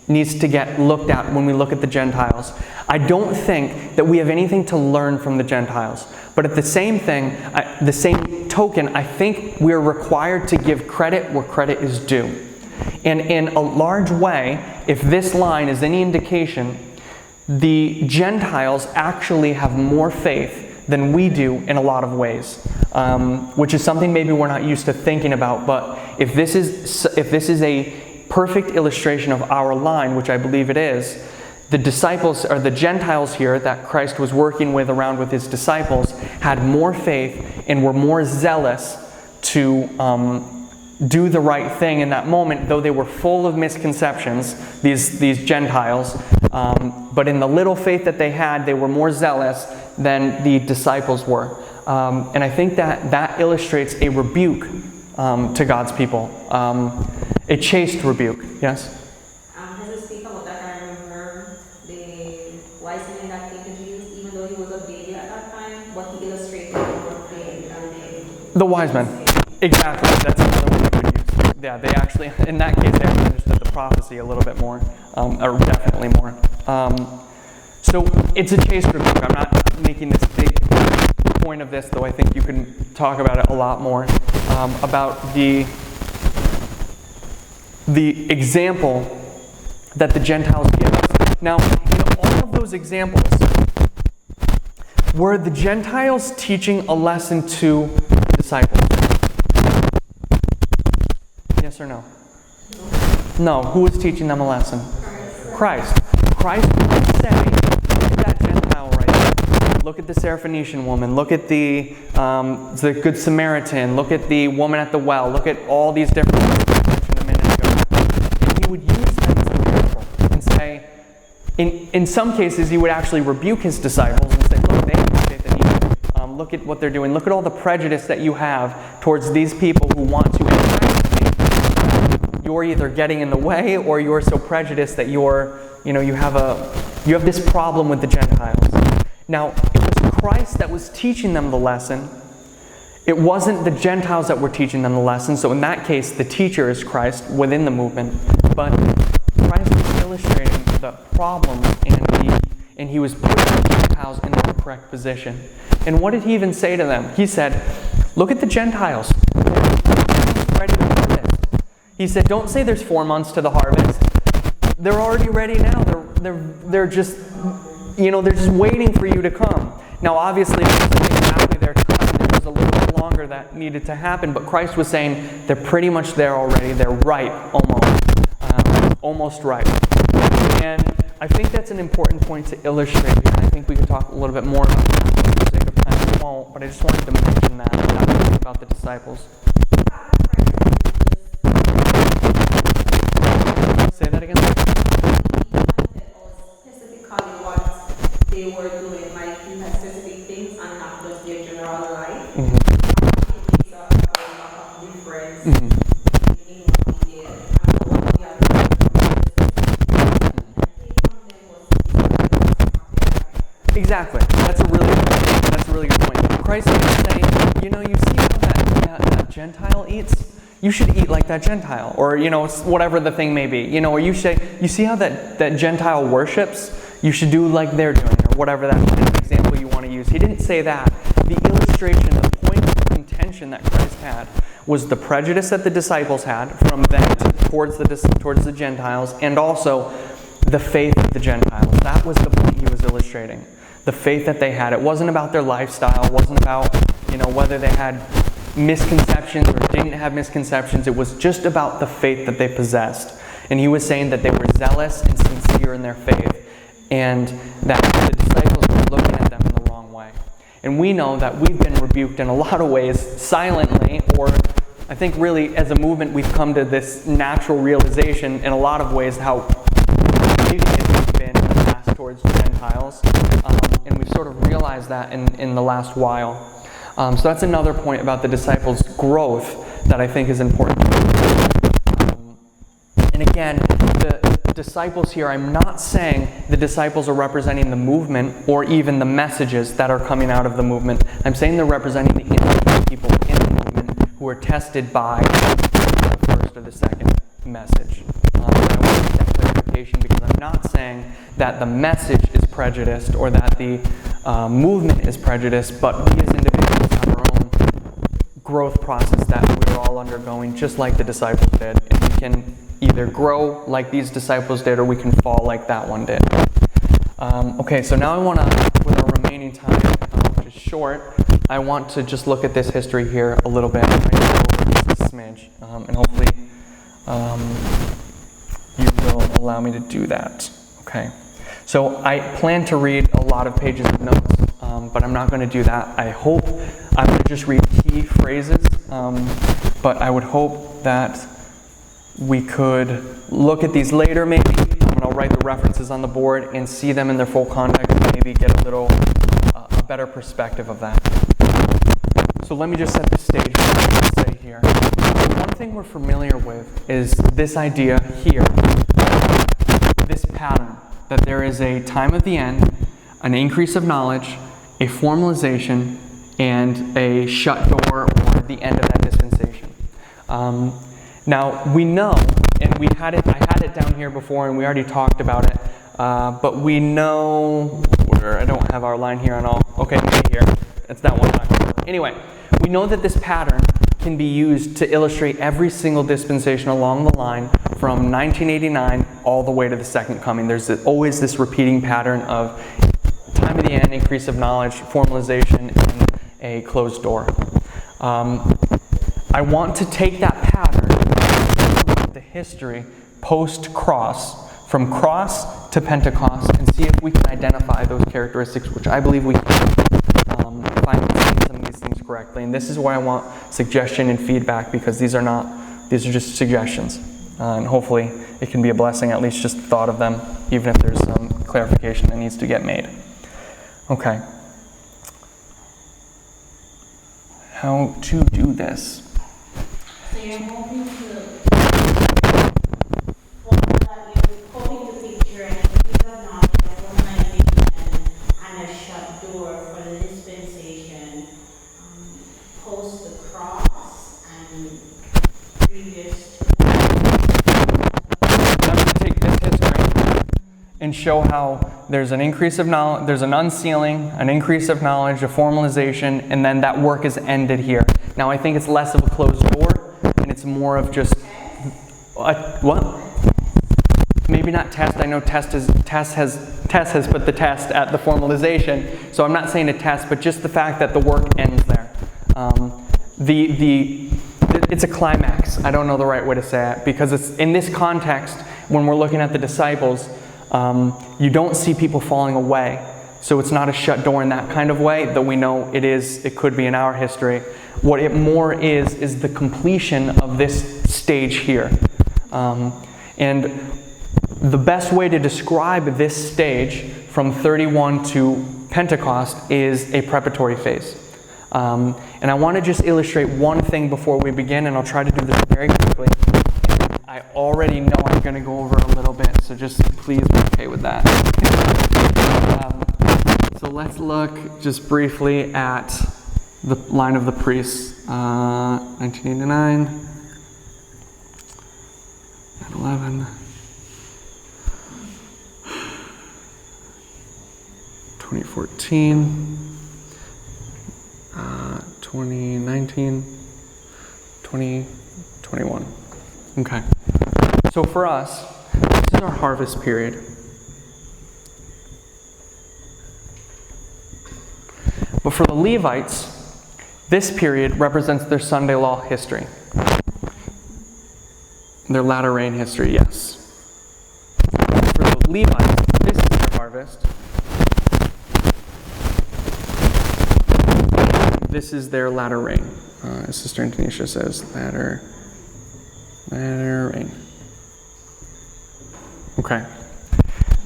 needs to get looked at when we look at the Gentiles. I don't think that we have anything to learn from the Gentiles. But at the same token, I think we're required to give credit where credit is due. And in a large way, if this line is any indication, the Gentiles actually have more faith than we do in a lot of ways, which is something maybe we're not used to thinking about. But if this is a perfect illustration of our line, which I believe it is, the disciples, or the Gentiles here that Christ was working with around with his disciples, had more faith and were more zealous to do the right thing in that moment, though they were full of misconceptions, these Gentiles. But in the little faith that they had, they were more zealous than the disciples were. And I think that illustrates a rebuke to God's people. A chaste rebuke, yes? As I speak about that, I remember the wise man that came to Jesus, even though he was a baby at that time, but he illustrated more faith than the wise men. Exactly. That's another one they would use. Yeah, they actually, in that case, they actually understood the prophecy a little bit more, or definitely more. So it's a chaste rebuke. I'm not making this big point of this, though I think you can talk about it a lot more, about the example that the Gentiles give us. Now, in all of those examples, were the Gentiles teaching a lesson to the disciples? Yes or no? No. Who was teaching them a lesson? Christ. Christ would say, look at that Gentile right there. Look at the Syrophoenician woman. Look at the Good Samaritan. Look at the woman at the well. Look at all these different ones I mentioned a minute ago. And he would use them as an example and say, in some cases, he would actually rebuke his disciples and say, look, they have more faith than you. Look at what they're doing. Look at all the prejudice that you have towards these people who want to interact with you. You're either getting in the way, or you're so prejudiced that you have this problem with the Gentiles. Now, it was Christ that was teaching them the lesson. It wasn't the Gentiles that were teaching them the lesson. So in that case, the teacher is Christ within the movement. But Christ was illustrating the problem, and he was putting the Gentiles in the correct position. And what did he even say to them? He said, look at the Gentiles. They're ready to harvest. He said, don't say there's 4 months to the harvest. They're already ready now. They're just waiting for you to come. Now, obviously, it wasn't exactly their time. There was a little bit longer that needed to happen, but Christ was saying they're pretty much there already. They're ripe, almost ripe. And I think that's an important point to illustrate here. And I think we could talk a little bit more about that for the sake of time. We won't, but I just wanted to mention that about the disciples. Say that again. Specifically what they were doing, like he had specific things and not just their general life. Mm-hmm. It makes a lot of difference in what he did and what he had done. Exactly. That's a really good point. Christ is saying, you see how that Gentile eats? You should eat like that Gentile, or whatever the thing may be. Or you see how that Gentile worships? You should do like they're doing, or whatever that kind of example you want to use. He didn't say that. The illustration, the point of contention that Christ had was the prejudice that the disciples had from them towards the Gentiles, and also the faith of the Gentiles. That was the point he was illustrating. The faith that they had. It wasn't about their lifestyle. It wasn't about, whether they had misconceptions or didn't have misconceptions. It was just about the faith that they possessed. And he was saying that they were zealous and sincere in their faith, and that the disciples were looking at them in the wrong way. And we know that we've been rebuked in a lot of ways silently, or I think really as a movement we've come to this natural realization in a lot of ways how bigoted we've been in the past towards Gentiles. And we've sort of realized that in the last while. So that's another point about the disciples' growth that I think is important. And again, the disciples here, I'm not saying the disciples are representing the movement or even the messages that are coming out of the movement. I'm saying they're representing the individual people in the movement who are tested by the first or the second message. I want to make that clarification because I'm not saying that the message is prejudiced or that the movement is prejudiced, but we as individuals have our own growth process that we're all undergoing, just like the disciples did. And we can either grow like these disciples did, or we can fall like that one did. Okay, so now I want to, with our remaining time, which is short, I want to just look at this history here a little bit. I'm going to go over just a smidge, and hopefully you will allow me to do that. Okay, so I plan to read a lot of pages of notes, but I'm not going to do that. I hope I'm going to just read key phrases, but I would hope that we could look at these later maybe, and I'll write the references on the board and see them in their full context and maybe get a better perspective of that. So let me just set the stage for what I'm going to say here. One thing we're familiar with is this idea here, this pattern, that there is a time of the end, an increase of knowledge, a formalization, and a shut door or the end of that dispensation. Now, we know, and I had it down here before and we already talked about it, but we know, I don't have our line here on all, okay, maybe here, it's that one line. Anyway, we know that this pattern can be used to illustrate every single dispensation along the line from 1989 all the way to the second coming. There's always this repeating pattern of time of the end, increase of knowledge, formalization, and a closed door. I want to take that pattern, the history post-cross, from cross to Pentecost, and see if we can identify those characteristics, which I believe we can, if I'm saying some of these things correctly. And this is where I want suggestion and feedback, because these are just suggestions. And hopefully it can be a blessing, at least just thought of them, even if there's some clarification that needs to get made. Okay. How to do this? So you're hoping to picture an increase of knowledge, a formalization, and a shut door for the dispensation post the cross and previous to I'm going to take this history and show how there's an increase of knowledge, there's an unsealing, an increase of knowledge, a formalization, and then that work is ended here. Now I think it's less of a closed door, and it's more of just what? Maybe not test. I know Tess has put the test at the formalization, so I'm not saying a test, but just the fact that the work ends there. It's a climax. I don't know the right way to say it, because it's in this context when we're looking at the disciples. You don't see people falling away, so it's not a shut door in that kind of way, though we know it is. It could be in our history. What it more is the completion of this stage here, and the best way to describe this stage from 31 to Pentecost is a preparatory phase. And I want to just illustrate one thing before we begin, and I'll try to do this very quickly. I already know I'm going to go over a little bit, so just please be okay with that. So let's look just briefly at the line of the priests. 1989, 9/11, 2014, 2019, 2021. Okay. So for us, this is our harvest period. But for the Levites, this period represents their Sunday law history. Their latter rain history, yes. For the Levites, this is their harvest. This is their latter rain. As Sister Antonisha says, latter rain. Okay.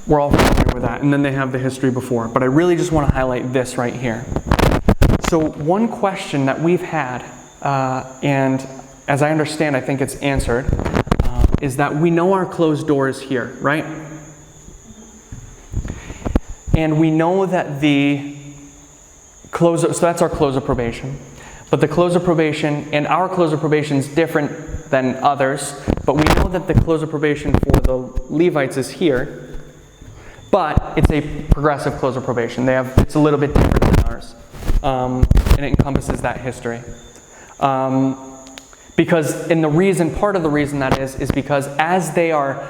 We're all familiar with that. And then they have the history before. But I really just want to highlight this right here. So one question that we've had, and as I understand, I think it's answered, is that we know our closed door is here, right? And we know that the close, so that's our close of probation. But the close of probation, and our close of probation is different than others, but we know that the close of probation for the Levites is here, but it's a progressive close of probation. It's a little bit different than ours, and it encompasses that history. Because, part of the reason that is because as they are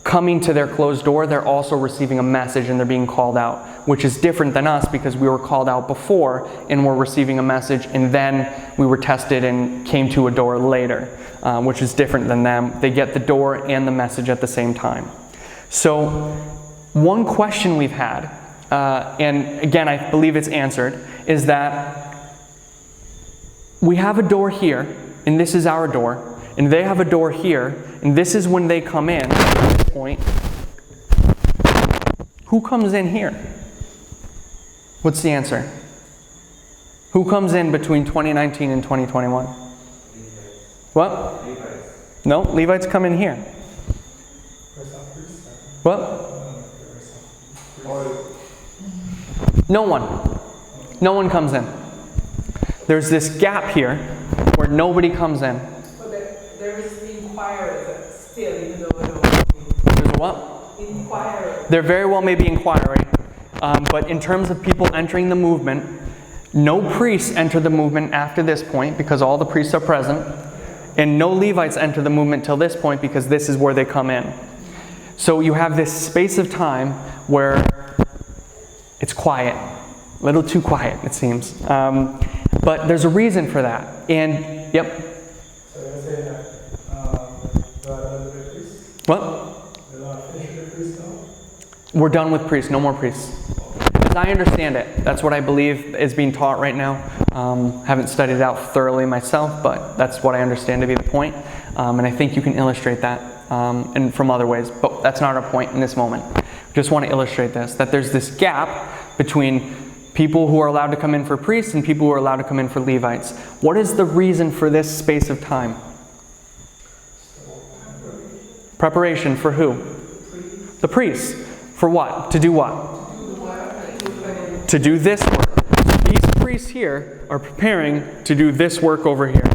coming to their closed door, they're also receiving a message and they're being called out, which is different than us because we were called out before and we're receiving a message, and then we were tested and came to a door later, which is different than them. They get the door and the message at the same time. So one question we've had, and again I believe it's answered, is that we have a door here, and this is our door, and they have a door here, and this is when they come in at this point. Who comes in here? What's the answer? Who comes in between 2019 and 2021? Levites. What? Levites. No, Levites come in here. What? No one. No one comes in. There's this gap here where nobody comes in. So there is the inquirers still, even though There's a what? inquirers. There very well may be inquiry. But in terms of people entering the movement, no priests enter the movement after this point because all the priests are present. And no Levites enter the movement till this point because this is where they come in. So you have this space of time where it's quiet. A little too quiet, it seems. But there's a reason for that. And, yep. So you're saying that God doesn't do priests? What? They're not finished with the priests now? We're done with priests, no more priests. As I understand it, that's what I believe is being taught right now. Haven't studied it out thoroughly myself, but that's what I understand to be the point. And I think you can illustrate that and from other ways, but that's not our point in this moment. Just want to illustrate this, that there's this gap between people who are allowed to come in for priests and people who are allowed to come in for Levites. What is the reason for this space of time? Preparation for who? The priests. For what? To do what? To do this work. These priests here are preparing to do this work over here.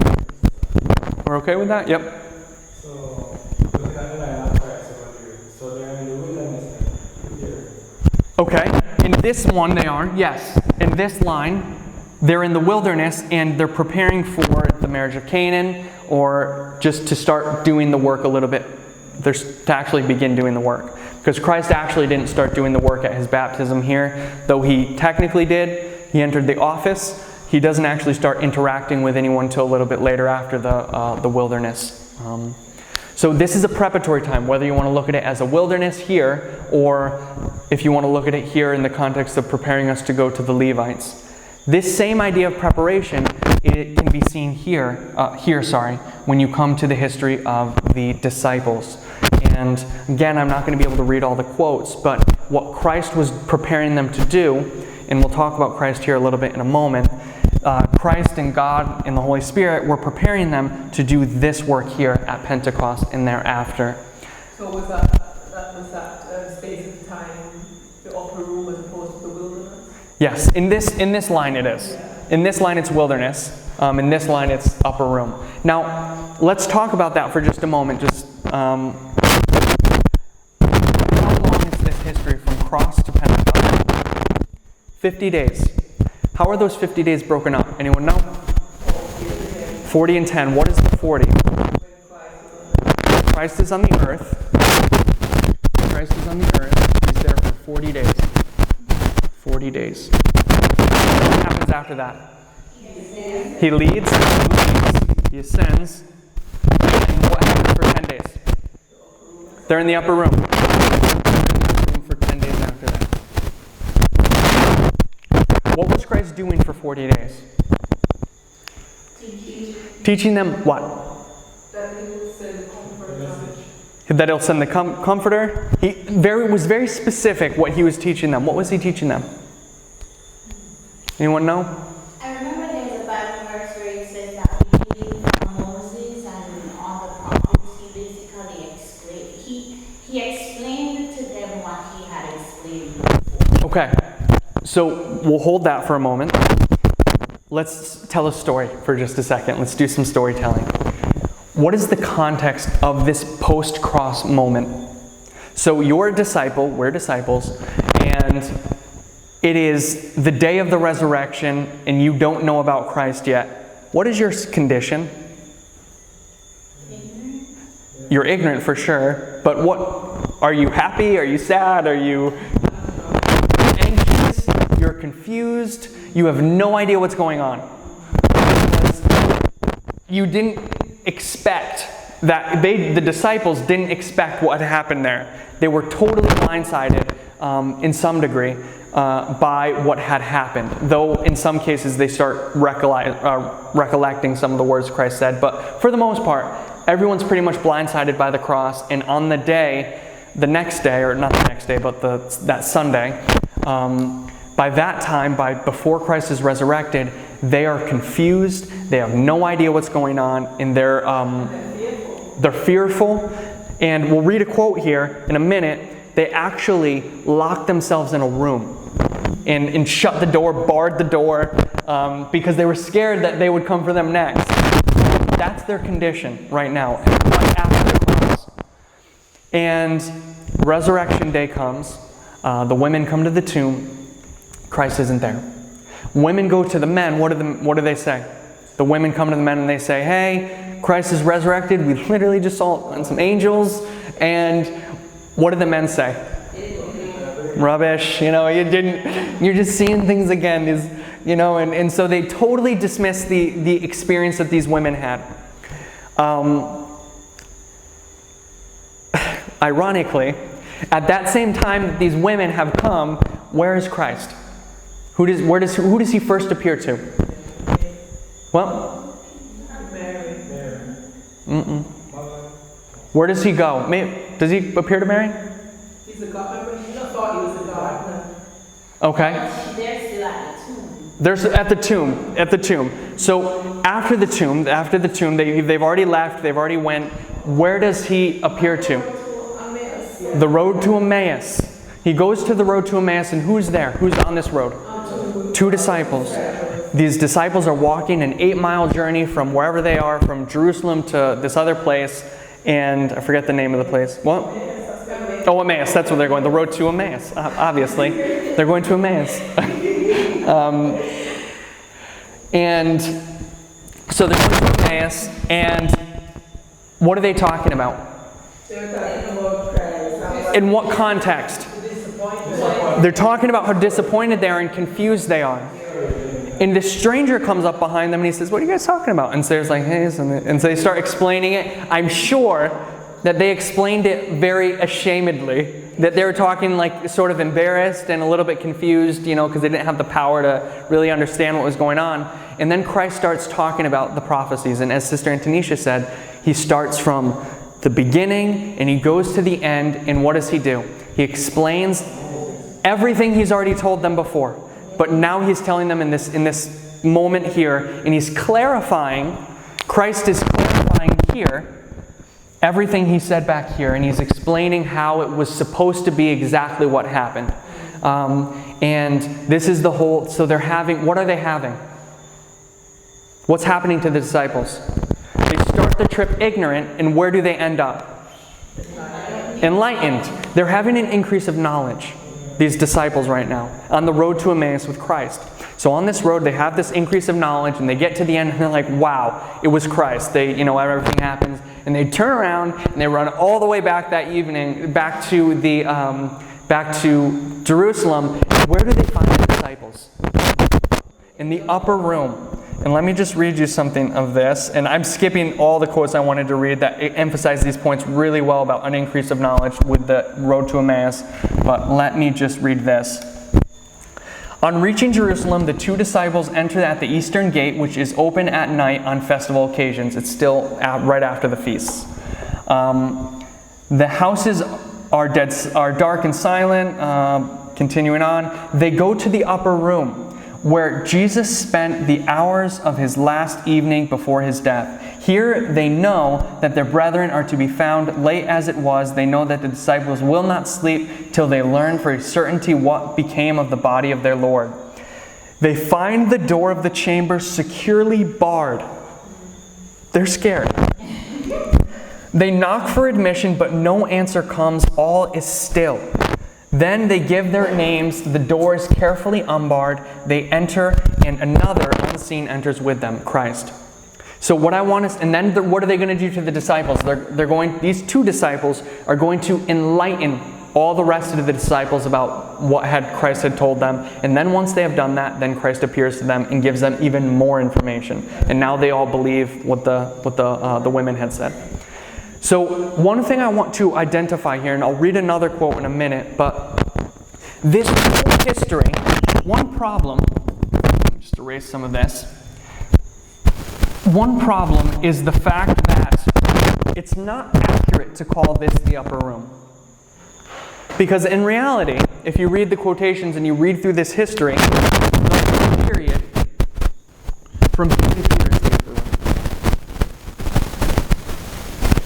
We're okay with that? Yep. So, looking at the line, not quite so here. So they're in the wilderness here. Okay. In this one they are, yes. In this line, they're in the wilderness and they're preparing for the marriage of Canaan, or just to start doing the work a little bit, to actually begin doing the work. Because Christ actually didn't start doing the work at his baptism here, though he technically did. He entered the office. He doesn't actually start interacting with anyone until a little bit later after the wilderness. So this is a preparatory time, whether you want to look at it as a wilderness here, or if you want to look at it here in the context of preparing us to go to the Levites. This same idea of preparation, it can be seen here, when you come to the history of the disciples. And again, I'm not going to be able to read all the quotes, but what Christ was preparing them to do, and we'll talk about Christ here a little bit in a moment, Christ and God and the Holy Spirit were preparing them to do this work here at Pentecost and thereafter. So was that space of time the upper room as opposed to the wilderness? Yes, in this line it is. In this line it's wilderness. In this line it's upper room. Now, let's talk about that for just a moment. How long is this history from cross to Pentecost? 50 days. How are those 50 days broken up? Anyone know? 40 and 10. What is the 40? Christ is on the earth. Christ is on the earth. He's there for 40 days. 40 days. What happens after that? He leads, he ascends, and what happens for 10 days? They're in the upper room. For 10 days after that. What was Christ doing for 40 days? Teaching them what? That he would send the comforter. That he'll send the comforter. He was very specific what he was teaching them. What was he teaching them? Anyone know? I remember there's a Bible verse where it says that we believe from Moses and all the prophets. He basically explained. He explained to them what he had explained before. Okay, so we'll hold that for a moment. Let's tell a story for just a second. Let's do some storytelling. What is the context of this post-cross moment? So you're a disciple, we're disciples, and it is the day of the resurrection, and you don't know about Christ yet. What is your condition? You're ignorant for sure, but what? Are you happy? Are you sad? Are you anxious? You're confused? You have no idea what's going on. Because you didn't expect that, the disciples didn't expect what had happened there. They were totally blindsided in some degree by what had happened. Though in some cases they start recollecting some of the words Christ said. But for the most part, everyone's pretty much blindsided by the cross. And on the day, the next day, or not the next day, but that Sunday, by that time, before Christ is resurrected, they are confused. They have no idea what's going on, and they're fearful. And we'll read a quote here in a minute. They actually locked themselves in a room and shut the door, barred the door, because they were scared that they would come for them next. That's their condition right now, right after the cross. And resurrection day comes. The women come to the tomb. Christ isn't there. Women go to the men. What do they say? The women come to the men and they say, "Hey, Christ is resurrected. We literally just saw some angels." And what do the men say? Rubbish. You're just seeing things again. And so they totally dismiss the experience that these women had. Ironically, at that same time that these women have come, where is Christ? Who does he first appear to? Well, Mary. mm-mm. Where does he go? Does he appear to Mary? He's a God. Remember, she thought he was a God. Okay. They're still at the tomb. There's at the tomb. So after the tomb, they've already left. They've already went. Where does he appear to? The road to Emmaus. He goes to the road to Emmaus, and who's there? Who's on this road? 2 disciples. These disciples are walking an 8-mile journey from wherever they are, from Jerusalem to this other place, and I forget the name of the place. What? Oh, Emmaus. That's where they're going. The road to Emmaus. Obviously, they're going to Emmaus. And so they're going to Emmaus, and what are they talking about? They're talking about Christ. In what context? They're talking about how disappointed they are and confused they are. And this stranger comes up behind them and he says, "What are you guys talking about?" And so there's like, "Hey," and so they start explaining it. I'm sure that they explained it very ashamedly. That they were talking like sort of embarrassed and a little bit confused, because they didn't have the power to really understand what was going on. And then Christ starts talking about the prophecies. And as Sister Antonisha said, he starts from the beginning and he goes to the end. And what does he do? He explains everything he's already told them before. But now he's telling them in this moment here, and he's clarifying, Christ is clarifying here everything he said back here, and he's explaining how it was supposed to be exactly what happened. And this is the whole, so they're having, what are they having? What's happening to the disciples? They start the trip ignorant, and where do they end up? Enlightened. They're having an increase of knowledge, these disciples right now, on the road to Emmaus with Christ. So on this road, they have this increase of knowledge, and they get to the end, and they're like, wow, it was Christ. Everything happens, and they turn around, and they run all the way back that evening, back to Jerusalem. Where do they find the disciples? In the upper room. And let me just read you something of this. And I'm skipping all the quotes I wanted to read that emphasize these points really well about an increase of knowledge with the road to Emmaus. But let me just read this. On reaching Jerusalem, the 2 disciples enter at the eastern gate, which is open at night on festival occasions. It's still right after the feasts. The houses are dark and silent. Continuing on, they go to the upper room where Jesus spent the hours of his last evening before his death. Here they know that their brethren are to be found late as it was. They know that the disciples will not sleep till they learn for a certainty what became of the body of their Lord. They find the door of the chamber securely barred. They're scared. They knock for admission, but no answer comes. All is still. Then they give their names. The door is carefully unbarred. They enter, and another unseen enters with them, Christ. So what I want is, and then what are they going to do to the disciples? These two disciples are going to enlighten all the rest of the disciples about what Christ had told them. And then once they have done that, then Christ appears to them and gives them even more information. And now they all believe what the women had said. So one thing I want to identify here, and I'll read another quote in a minute, but this whole history, one problem, just erase some of this. One problem is the fact that it's not accurate to call this the upper room. Because in reality, if you read the quotations and you read through this history, the period from Peter is the upper room.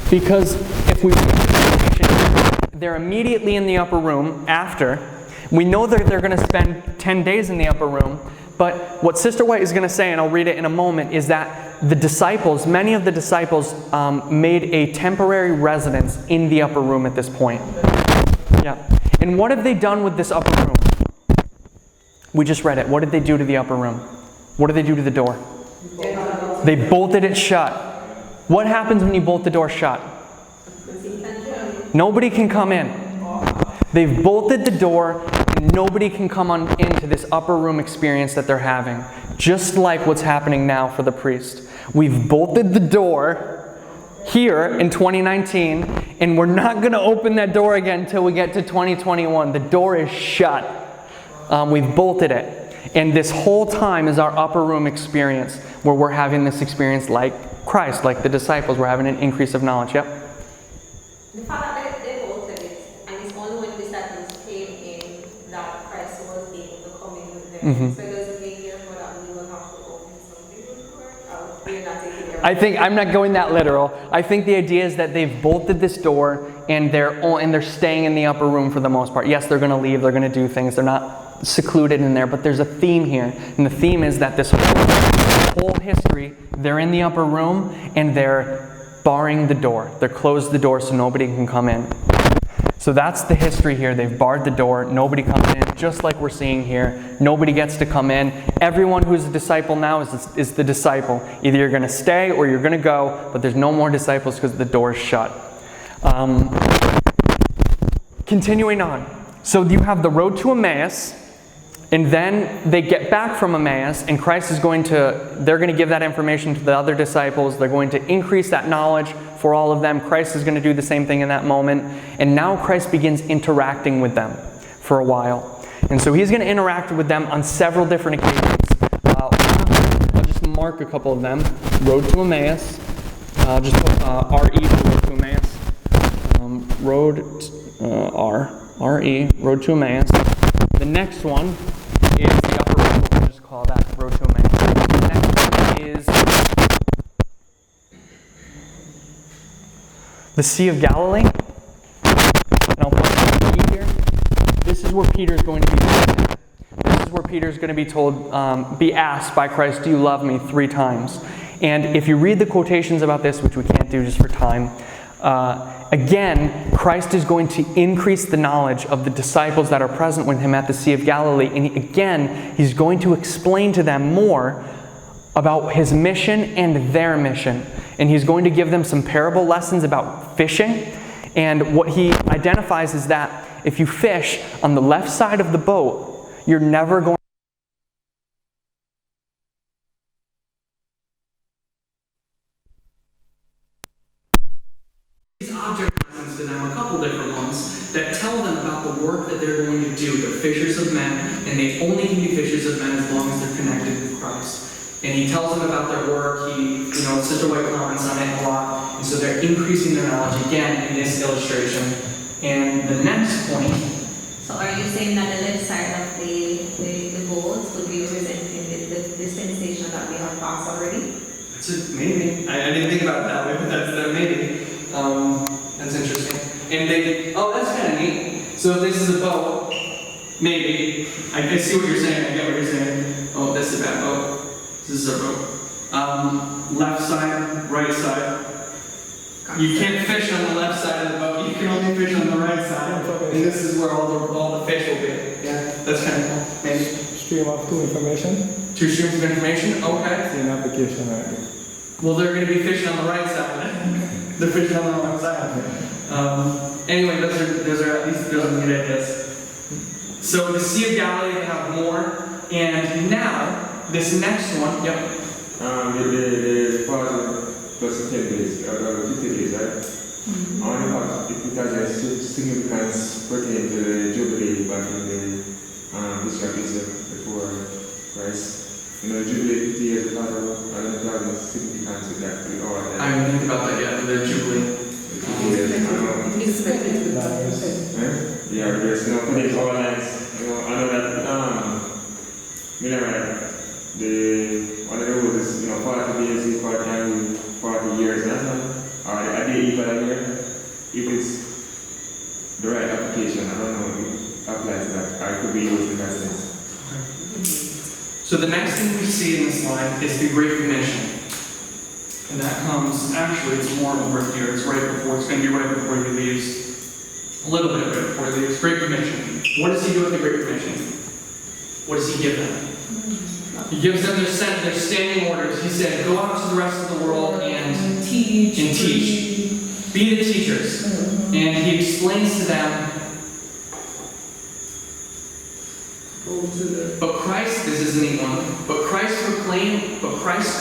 Because if we read the quotation, they're immediately in the upper room after. We know that they're going to spend 10 days in the upper room. But what Sister White is going to say, and I'll read it in a moment, is that the disciples, many of the disciples, made a temporary residence in the upper room at this point. Yeah. And what have they done with this upper room? We just read it. What did they do to the upper room? What did they do to the door? They bolted it shut. What happens when you bolt the door shut? Nobody can come in. They've bolted the door, and nobody can come into this upper room experience that they're having. Just like what's happening now for the priest. We've bolted the door here in 2019, and we're not going to open that door again until we get to 2021. The door is shut. We've bolted it. And this whole time is our upper room experience, where we're having this experience like Christ, like the disciples. We're having an increase of knowledge. Yep. The fact that they bolted it, and it's only when the disciples came in that Christ was able to come in with them. Mm-hmm. So does it mean therefore that we will have to open something before? We're not taking everything. I'm not going that literal. I think the idea is that they've bolted this door and they're staying in the upper room for the most part. Yes, they're going to leave. They're going to do things. They're not secluded in there, but there's a theme here, and the theme is that this whole history, they're in the upper room and they're barring the door. They're closed the door so nobody can come in. So that's the history here. They've barred the door. Nobody comes in, just like we're seeing here. Nobody gets to come in. Everyone who's a disciple now is the disciple. Either you're going to stay or you're going to go, but there's no more disciples because the door is shut. Continuing on. So you have the road to Emmaus, and then they get back from Emmaus, and they're going to give that information to the other disciples. They're going to increase that knowledge for all of them. Christ is going to do the same thing in that moment. And now Christ begins interacting with them for a while. And so he's going to interact with them on several different occasions. I'll just mark a couple of them. Road to Emmaus. I'll just put R-E for Road to Emmaus. R-E, Road to Emmaus. The next one is the upper room. We'll just call that Road to Emmaus. The next one is the Sea of Galilee. And I'll put the key here. This is where Peter's going to be told. This is where Peter's going to be told, be asked by Christ, do you love me 3 times? And if you read the quotations about this, which we can't do just for time, again, Christ is going to increase the knowledge of the disciples that are present with him at the Sea of Galilee. And he's going to explain to them more about his mission and their mission. And he's going to give them some parable lessons about fishing. And what he identifies is that if you fish on the left side of the boat, you're never going object lessons to them, a couple different ones, that tell them about the work that they're going to do. They're fishers of men, and they only can be fishers of men as long as they're connected with Christ. And he tells them about their work. Sister White comments on it a lot. And so they're increasing their knowledge again in this illustration. And the next point, So are you saying that the left side of the goals would be representing the dispensation that we have passed already? that's a maybe. I didn't think about it that way, but that's a maybe. That's interesting. And that's kind of neat. So if this is a boat, maybe. I see what you're saying. I get what you're saying. Oh, this is a bad boat. This is a boat. Left side, right side. You can't fish on the left side of the boat. You can only fish on the right side. And this is where all the fish will be. Yeah, that's kind of cool. Maybe. Stream of two information. Two streams of information? Okay. Same application, right? Well, they're going to be fishing on the right side. They're fishing on the wrong side. Anyway, those are at least those are good ideas. So the Sea of Galilee, they have more. And now, this next one, yep. The father plus 10 days, 50 days, right? I only thought it has a significance pertaining to the Jubilee back in the distribution before Christ. You know, Jubilee 50 years ago, I don't know if it has significance with that. I haven't think about that yet, the Jubilee. Yeah, because, you know, for the all lines, you know, I know that, one of the rules is, you know, 40 days equal time 40 years, or a day equal a year. If it's the right application, I don't know if it applies to that, or it could be used in that sense. So the next thing we see in this line is the Great Commission. And that comes, actually, it's more over here. It's right before, it's going to be right before he leaves. A little bit right before he leaves. Great Commission. What does he do with the Great Commission? What does he give them? He gives them their standing orders. He said, go out to the rest of the world and teach. Be the teachers. And he explains to them, but Christ, this is a neat one, but Christ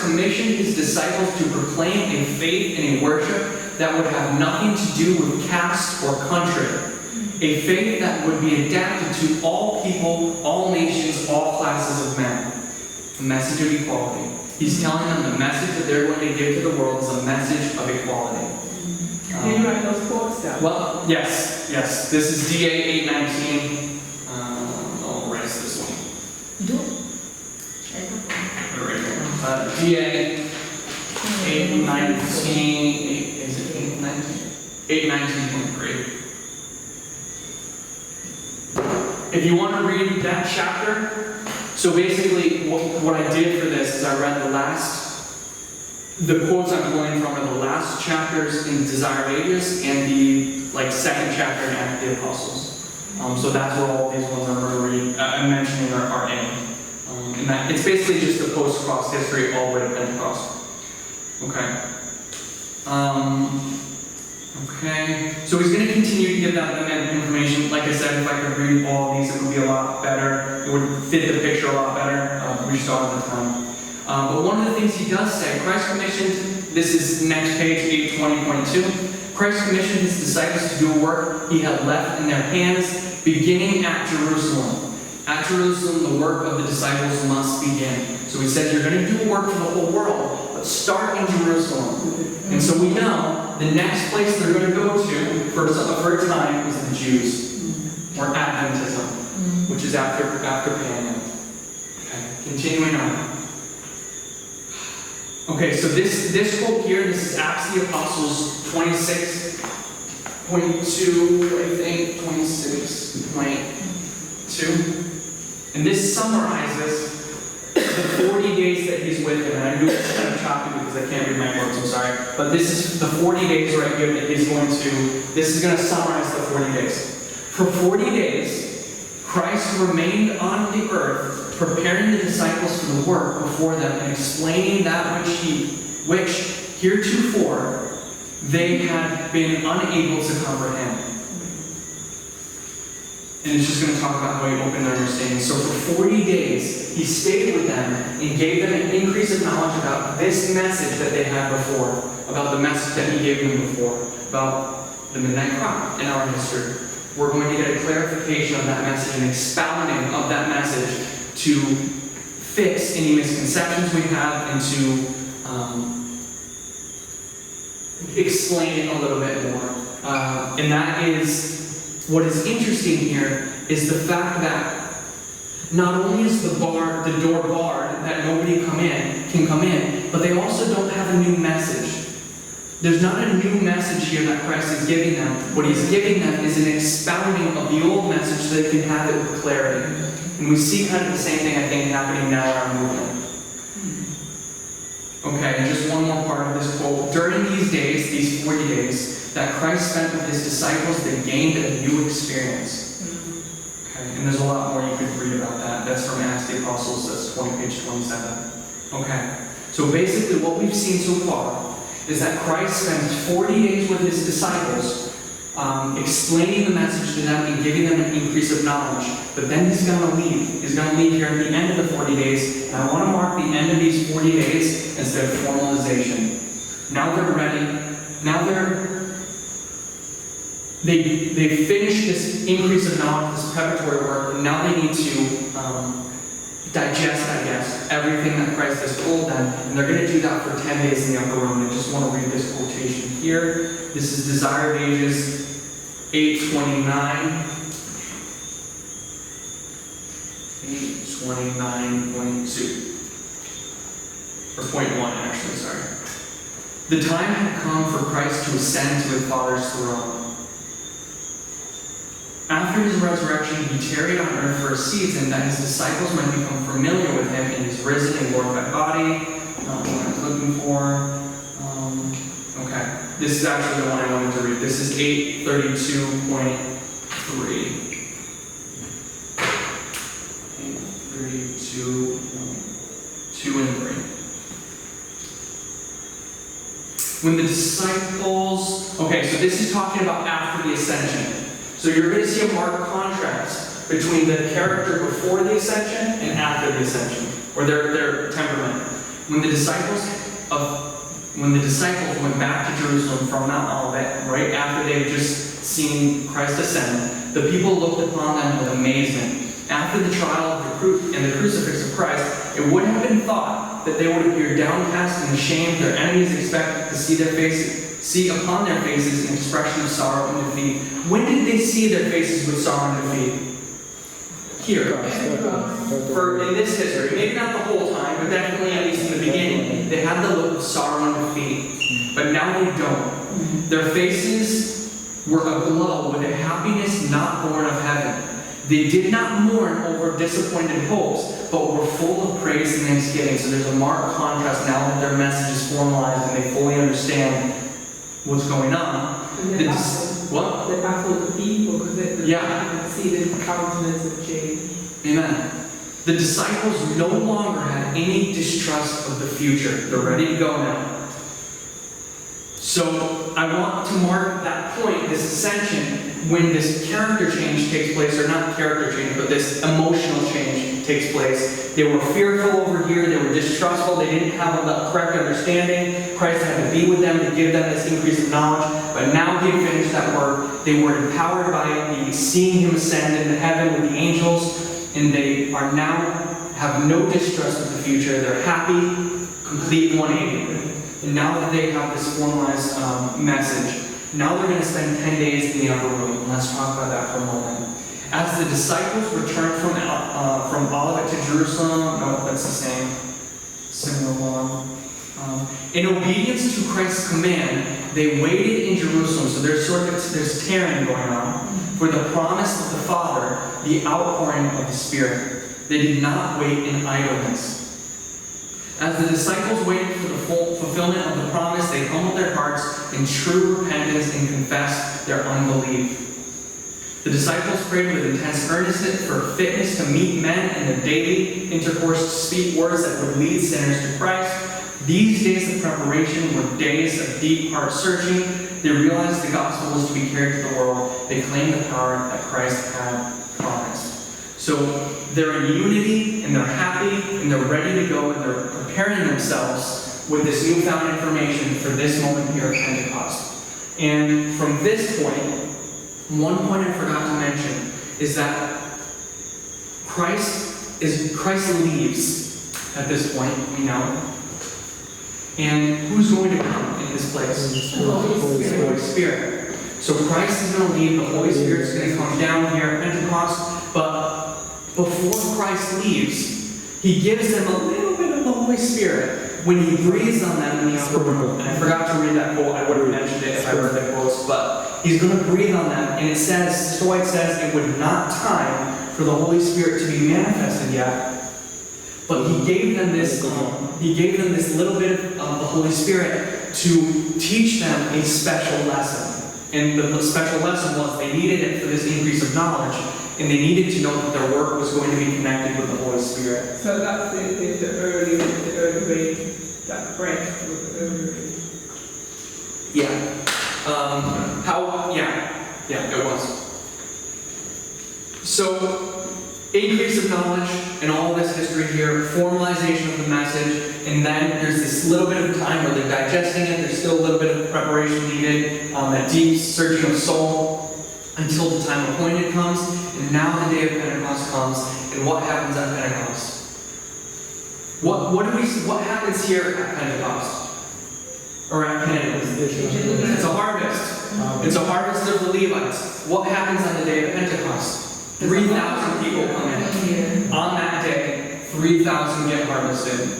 commissioned his disciples to proclaim a faith and a worship that would have nothing to do with caste or country. A faith that would be adapted to all people, all nations, all classes of men. A message of equality. He's telling them the message that they're going to give to the world is a message of equality. Can you write those quotes down? Well, yes. This is DA 819. I'll erase this one. Right here. DA 819. Is it 819? 819.3. If you want to read that chapter, so basically what I did for this is I read the quotes I'm going from are the last chapters in Desire of Ages and the second chapter in Acts of the Apostles. So that's where all these ones I'm going to read, I'm mentioning are in. And that, it's basically just the post-cross history all the way to Pentecost. Okay. Okay, so he's going to continue to give that information. Like I said, if I could read all of these, it would be a lot better. It would fit the picture a lot better. We just don't have the time. But one of the things he does say, Christ commissioned, this is next page, 820.2. Christ commissioned his disciples to do a work he had left in their hands, beginning at Jerusalem. At Jerusalem, the work of the disciples must begin. So he said, you're going to do a work for the whole world, but start in Jerusalem. And so we know the next place they're going to go to for a time is the Jews, or Adventism, which is after Panic. Okay, continuing on. Okay, so this quote here, this is Acts of the Apostles 26.2, I think, 26.2. And this summarizes the 40 days that he's with them. And I knew it's kind of choppy because I can't read my notes, I'm sorry. But this is the 40 days right here that he's going to, this is going to summarize the 40 days. For 40 days, Christ remained on the earth, preparing the disciples for the work before them and explaining that which heretofore they had been unable to comprehend. And it's just going to talk about how he opened their understanding. So for 40 days, he stayed with them and gave them an increase of knowledge about this message that they had before, about the message that he gave them before, about the midnight crop in our history. We're going to get a clarification of that message, an expounding of that message to fix any misconceptions we have and to explain it a little bit more. And that is, what is interesting here is the fact that not only is the door barred, that nobody can come in, but they also don't have a new message. There's not a new message here that Christ is giving them. What he's giving them is an expounding of the old message so they can have it with clarity. And we see kind of the same thing, I think, happening now in our movement. Okay, and just one more part of this quote. During these days, these 40 days, that Christ spent with his disciples, they gained a new experience. Okay, and there's a lot more you could read about that. That's from Acts of the Apostles, that's page 27. Okay, so basically what we've seen so far is that Christ spends 40 days with his disciples, explaining the message to them and giving them an increase of knowledge. But then he's going to leave. He's going to leave here at the end of the 40 days. And I want to mark the end of these 40 days as their formalization. Now they're ready. Now they've finished this increase of knowledge, this preparatory work, and now they need to digest, I guess, everything that Christ has told them. And they're going to do that for 10 days in the upper room. And I just want to read this quotation here. This is Desired Ages 829. 829.2. Or 0.1, actually, sorry. The time had come for Christ to ascend to his Father's throne. After his resurrection, he tarried on earth for a season that his disciples might become familiar with him in his risen and glorified body. Not what I was looking for. Okay. This is actually the one I wanted to read. This is 832.3. 832.2 and 3. When the disciples... Okay, so this is talking about after the ascension. So you're going to see a marked contrast between the character before the ascension and after the ascension, or their temperament. When the disciples went back to Jerusalem from Mount Olivet, right after they had just seen Christ ascend, the people looked upon them with amazement. After the trial and the crucifix of Christ, it would have been thought that they would appear downcast and ashamed. Their enemies expected to see upon their faces an expression of sorrow and defeat. When did they see their faces with sorrow and defeat? Here. In this history. Maybe not the whole time, but definitely at least in the beginning. They had the look of sorrow and defeat. But now they don't. Their faces were aglow with a happiness not born of heaven. They did not mourn over disappointed hopes, but were full of praise and thanksgiving. So there's a marked contrast now that their message is formalized and they fully understand what's going on. And they're baffled. They're baffled the people because they can see the countenance of change. Amen. The disciples no longer had any distrust of the future. They're ready to go now. So I want to mark that point, this ascension, when this character change takes place, or not character change, but this emotional change takes place. They were fearful over here, they were distrustful, they didn't have the correct understanding. Christ had to be with them to give them this increase of knowledge, but now he had finished that work. They were empowered by seeing him ascend into heaven with the angels, and they are now have no distrust of the future. They're happy, complete 180. And now that they have this formalized message, now they're going to spend 10 days in the upper room. And let's talk about that for a moment. As the disciples returned from Olivet to Jerusalem, no, that's the same. Similar one. In obedience to Christ's command, they waited in Jerusalem. So there's tearing going on for the promise of the Father, the outpouring of the Spirit. They did not wait in idleness. As the disciples waited for the full fulfillment of the promise, they humbled their hearts in true repentance and confessed their unbelief. The disciples prayed with intense earnestness for fitness to meet men in their daily intercourse to speak words that would lead sinners to Christ. These days of preparation were days of deep heart searching. They realized the gospel was to be carried to the world. They claimed the power that Christ had promised. So they're in unity, and they're happy, and they're ready to go, and they're preparing themselves with this newfound information for this moment here at Pentecost. And from this point, one point I forgot to mention is that Christ leaves at this point, we know. And who's going to come in this place? The Holy The Holy Spirit. So Christ is going to leave, the Holy Spirit is going to come down here at Pentecost, but before Christ leaves, he gives them a little bit of the Holy Spirit when he breathes on them in the upper room. And I forgot to read that quote, I would have mentioned it if I read the quotes, but he's going to breathe on them, and it says, Sister White says, it would not time for the Holy Spirit to be manifested yet. But he gave them this little bit of the Holy Spirit to teach them a special lesson. And the special lesson was they needed it for this increase of knowledge, and they needed to know that their work was going to be connected with the Holy Spirit. So that's the early rain, that breath was the early rain. Yeah. Yeah, it was. So, increase of knowledge and all this history here, formalization of the message, and then there's this little bit of time where they're digesting it, there's still a little bit of preparation needed, that deep searching of soul until the time appointed comes, and now the day of Pentecost comes, and what happens at Pentecost? What happens here at Pentecost? Or at Pentecost? It's a harvest. It's a harvest of the Levites. What happens on the day of Pentecost? 3,000 people come in. On that day, 3,000 get harvested.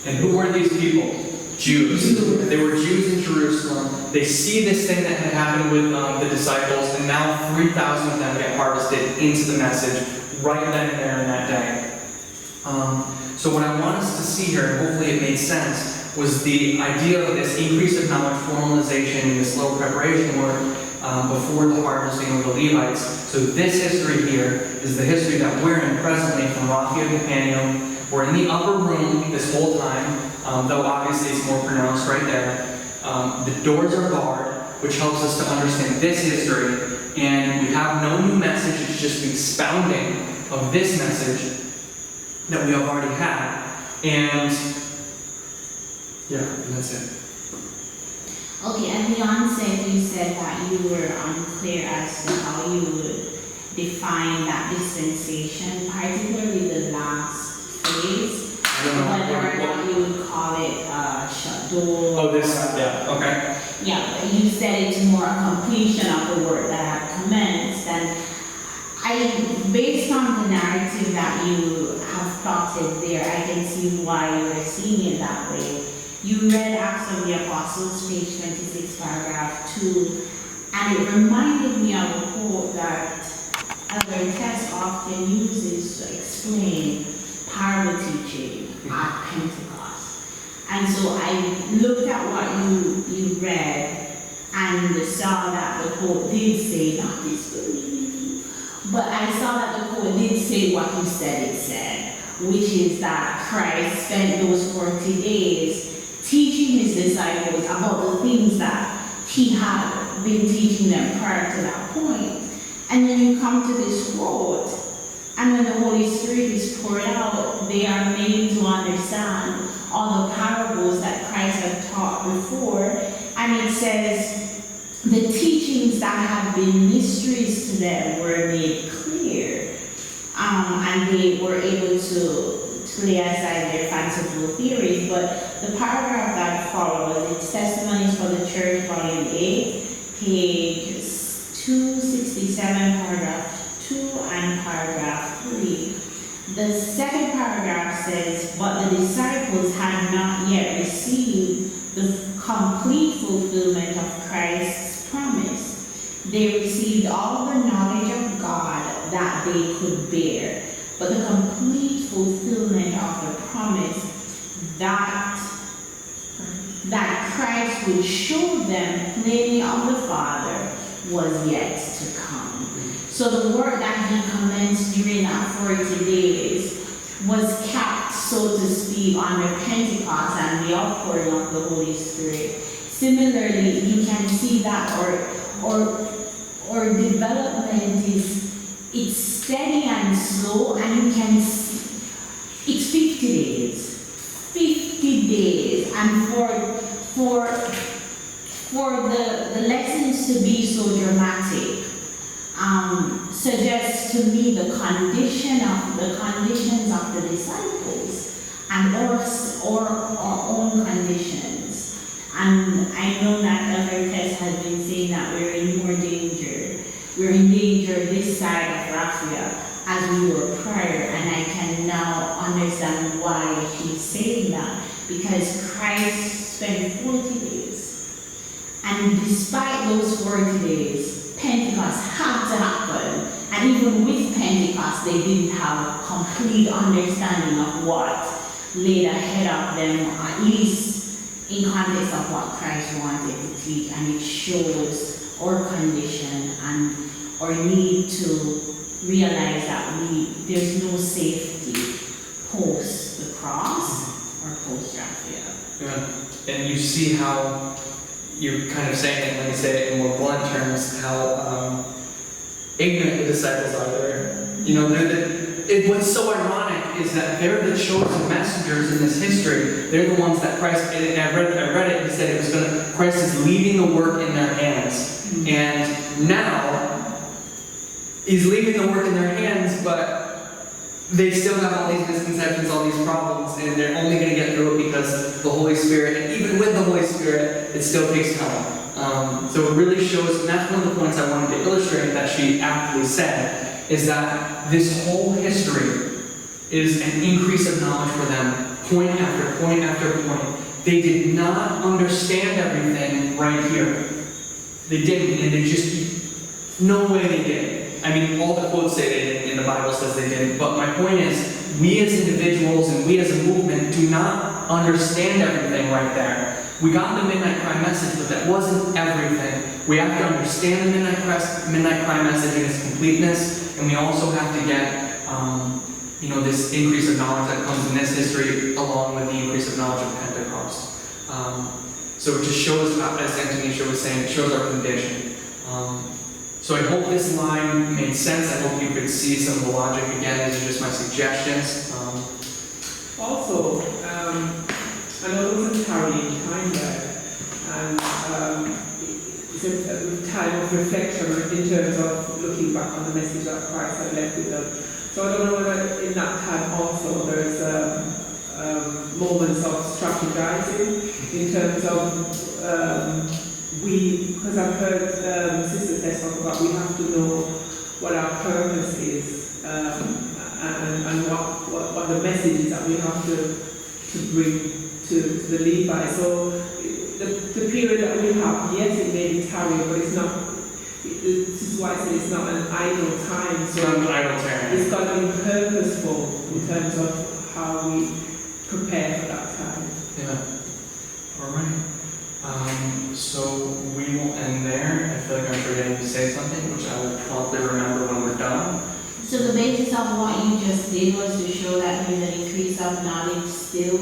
And who were these people? Jews. They were Jews in Jerusalem. They see this thing that had happened with the disciples, and now 3,000 of them get harvested into the message right then and there in that day. So what I want us to see here, and hopefully it made sense, was the idea of this increase of knowledge, formalization, and this little preparation work before the harvesting of the Levites. So this history here is the history that we're in presently from Raphia Campanium. We're in the upper room this whole time, though obviously it's more pronounced right there. The doors are barred, which helps us to understand this history, and we have no new message, it's just an expounding of this message that we have already had. And yeah, that's it. Okay, at the onset, you said that you were unclear as to how you would define that dispensation, particularly the last phase. I don't know. Whether or not you would call it shut door. Oh, this, yeah, okay. Yeah, but you said it's more a completion of the work that had commenced, and based on the narrative that you have plotted there, I can see why you are seeing it that way. You read Acts of the Apostles, page 26, paragraph 2, and it reminded me of a quote that Elder Tess often uses to explain parable teaching at Pentecost. And so I looked at what you read and saw that the quote did say, not disbelieve, but I saw that the quote did say what you said it said, which is that Christ spent those 40 days teaching his disciples about the things that he had been teaching them prior to that point. And then you come to this quote, and when the Holy Spirit is poured out, they are made to understand all the parables that Christ had taught before. And it says, the teachings that had been mysteries to them were made clear. And they were able to lay aside their fanciful theories. But the paragraph that follows, it's Testimonies for the Church, Volume 8, page 267, paragraph 2 and paragraph 3. The second paragraph says, but the disciples had not yet received the complete fulfillment of Christ's promise. They received all the knowledge of God that they could bear, but the complete fulfillment of the promise that Christ would show them plainly of the Father was yet to come. So the work that he commenced during that 40 days was capped, so to speak, on the Pentecost and the outpouring of the Holy Spirit. Similarly, you can see that or development it's steady and slow, and you can see it's 50 days. 50 days, and for the lessons to be so dramatic suggests to me the conditions of the disciples and our own conditions. And And despite those 40 days, Pentecost had to happen. And even with Pentecost, they didn't have a complete understanding of what laid ahead of them, at least in context of what Christ wanted to teach. And it shows our condition and our need to realize that there's no safety post the cross or post Raphael. Yeah. And you see how you're kind of saying it when you say it in more blunt terms, how ignorant the disciples are there. You know, what's so ironic is that they're the chosen messengers in this history. They're the ones that Christ, and I read it, he said it was Christ is leaving the work in their hands. And now, he's leaving the work in their hands, but they still have all these misconceptions, all these problems, and they're only going to get through it because the Holy Spirit, and even with the Holy Spirit, it still takes time. So it really shows, and that's one of the points I wanted to illustrate that she aptly said, is that this whole history is an increase of knowledge for them, point after point after point. They did not understand everything right here. They didn't, and they just, no way they did. I mean, all the quotes say they didn't, and the Bible says they didn't, but my point is, we as individuals and we as a movement do not understand everything right there. We got the Midnight Cry message, but that wasn't everything. We have to understand the Midnight Cry message in its completeness, and we also have to get, this increase of knowledge that comes in this history, along with the increase of knowledge of Pentecost. So it just shows, as Antonisha was saying, it shows our condition. So I hope this line made sense. I hope you could see some of the logic again. These are just my suggestions. Also, I know there was a tarrying time there, and it's a time of reflection in terms of looking back on the message that Christ had left with them. So I don't know whether in that time also there's moments of strategizing in terms of because I've heard Sister Tess talk about we have to know what our purpose is and what the message is that we have to bring to the Levi. So the period that we have, yes, it may be tarry, but it's not. This is why I say it's not an idle time. So it's not an idle time. It's got to be purposeful in terms of how we prepare for that time. Yeah. All right. So we will end there. I feel like I'm forgetting to say something, which I will probably remember when we're done. So the basis of what you just did was to show that there's an increase of knowledge still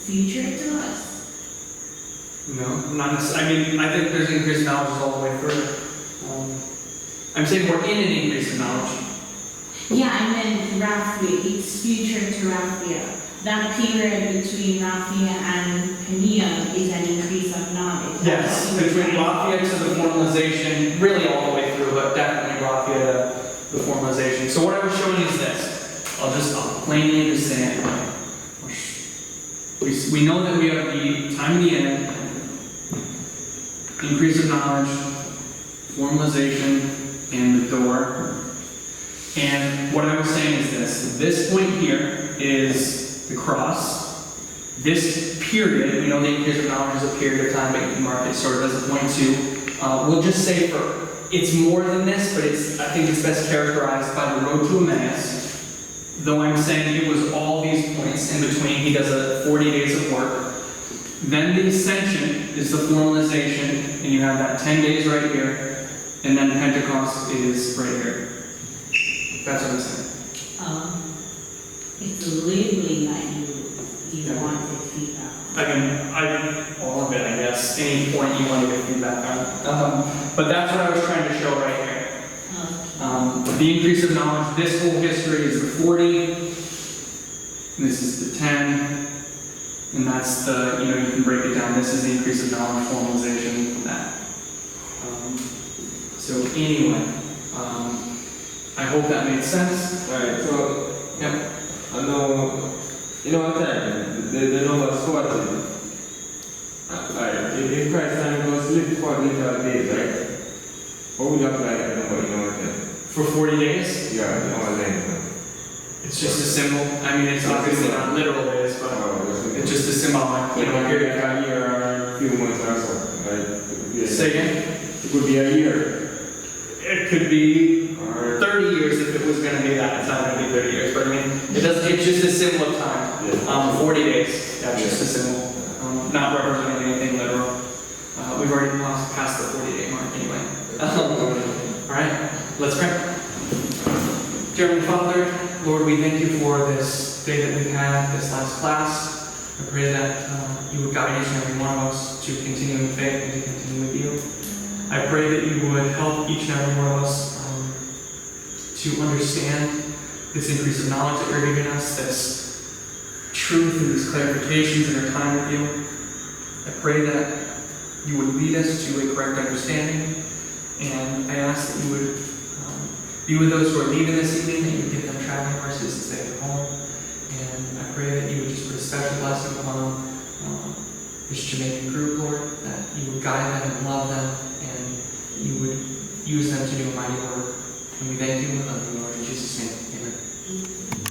future to us. No, not necessarily. I think there's increased knowledge all the way through. I'm saying we're in an increase in knowledge. Yeah, I meant Raphael. It's future to Raphael. That period between Raphael and Peniel is an increase of knowledge. Yes, between Raphael to the formalization, really all the way through, but definitely Raphael to the formalization. So what I was showing you is this. I'll plainly just say it. We know that we have the time to the end, increase of knowledge, formalization, and the door. And what I was saying is this point here is the cross. This period, we know the increase of knowledge is a period of time, but you can mark it sort of as a point too. We'll just say it's more than this, but I think it's best characterized by the road to Emmaus. Though I'm saying it was all these points in between. He does 40 days of work. Then the ascension is the formalization, and you have that 10 days right here, and then Pentecost is right here. That's what I'm saying. It's labeling that you wanted feedback. All of it, I guess. Any point you want to get feedback on. But that's what I was trying to show right here. The increase of knowledge, this whole history is the 40, and this is the 10, and that's the, you can break it down. This is the increase of knowledge, formalization from that. So anyway, I hope that made sense. Alright, so, Yep. I know, what time? The number is 40. Alright, if Christ time goes live 40 literal days, right? What would you apply that number, what time? For 40 days, Yeah, it's just a symbol. I mean, it's obviously not literal days, but it's just a symbolic, period period. of a year or a few months or so. Like, Say again? it could be a year. It could be Or 30 years if it was going to be that. It's not going to be 30 years, but I mean, it doesn't. It's just a symbol of time. Yeah. 40 days. That's just a symbol, not representing anything literal. We've already passed the 40-day mark anyway. All right, let's pray. Dear Heavenly Father, Lord, we thank you for this day that we've had, this last class. I pray that you would guide each and every one of us to continue in faith and to continue with you. I pray that you would help each and every one of us to understand this increase of knowledge that you're giving us, this truth and these clarifications in our time with you. I pray that you would lead us to a correct understanding, and I ask that you would be with those who are leaving this evening, that you would give them traveling mercies as they go home. And I pray that you would just put a special blessing upon this Jamaican group, Lord, that you would guide them and love them, and you would use them to do a mighty work. And we thank you and love you, Lord, in Jesus' name. Amen.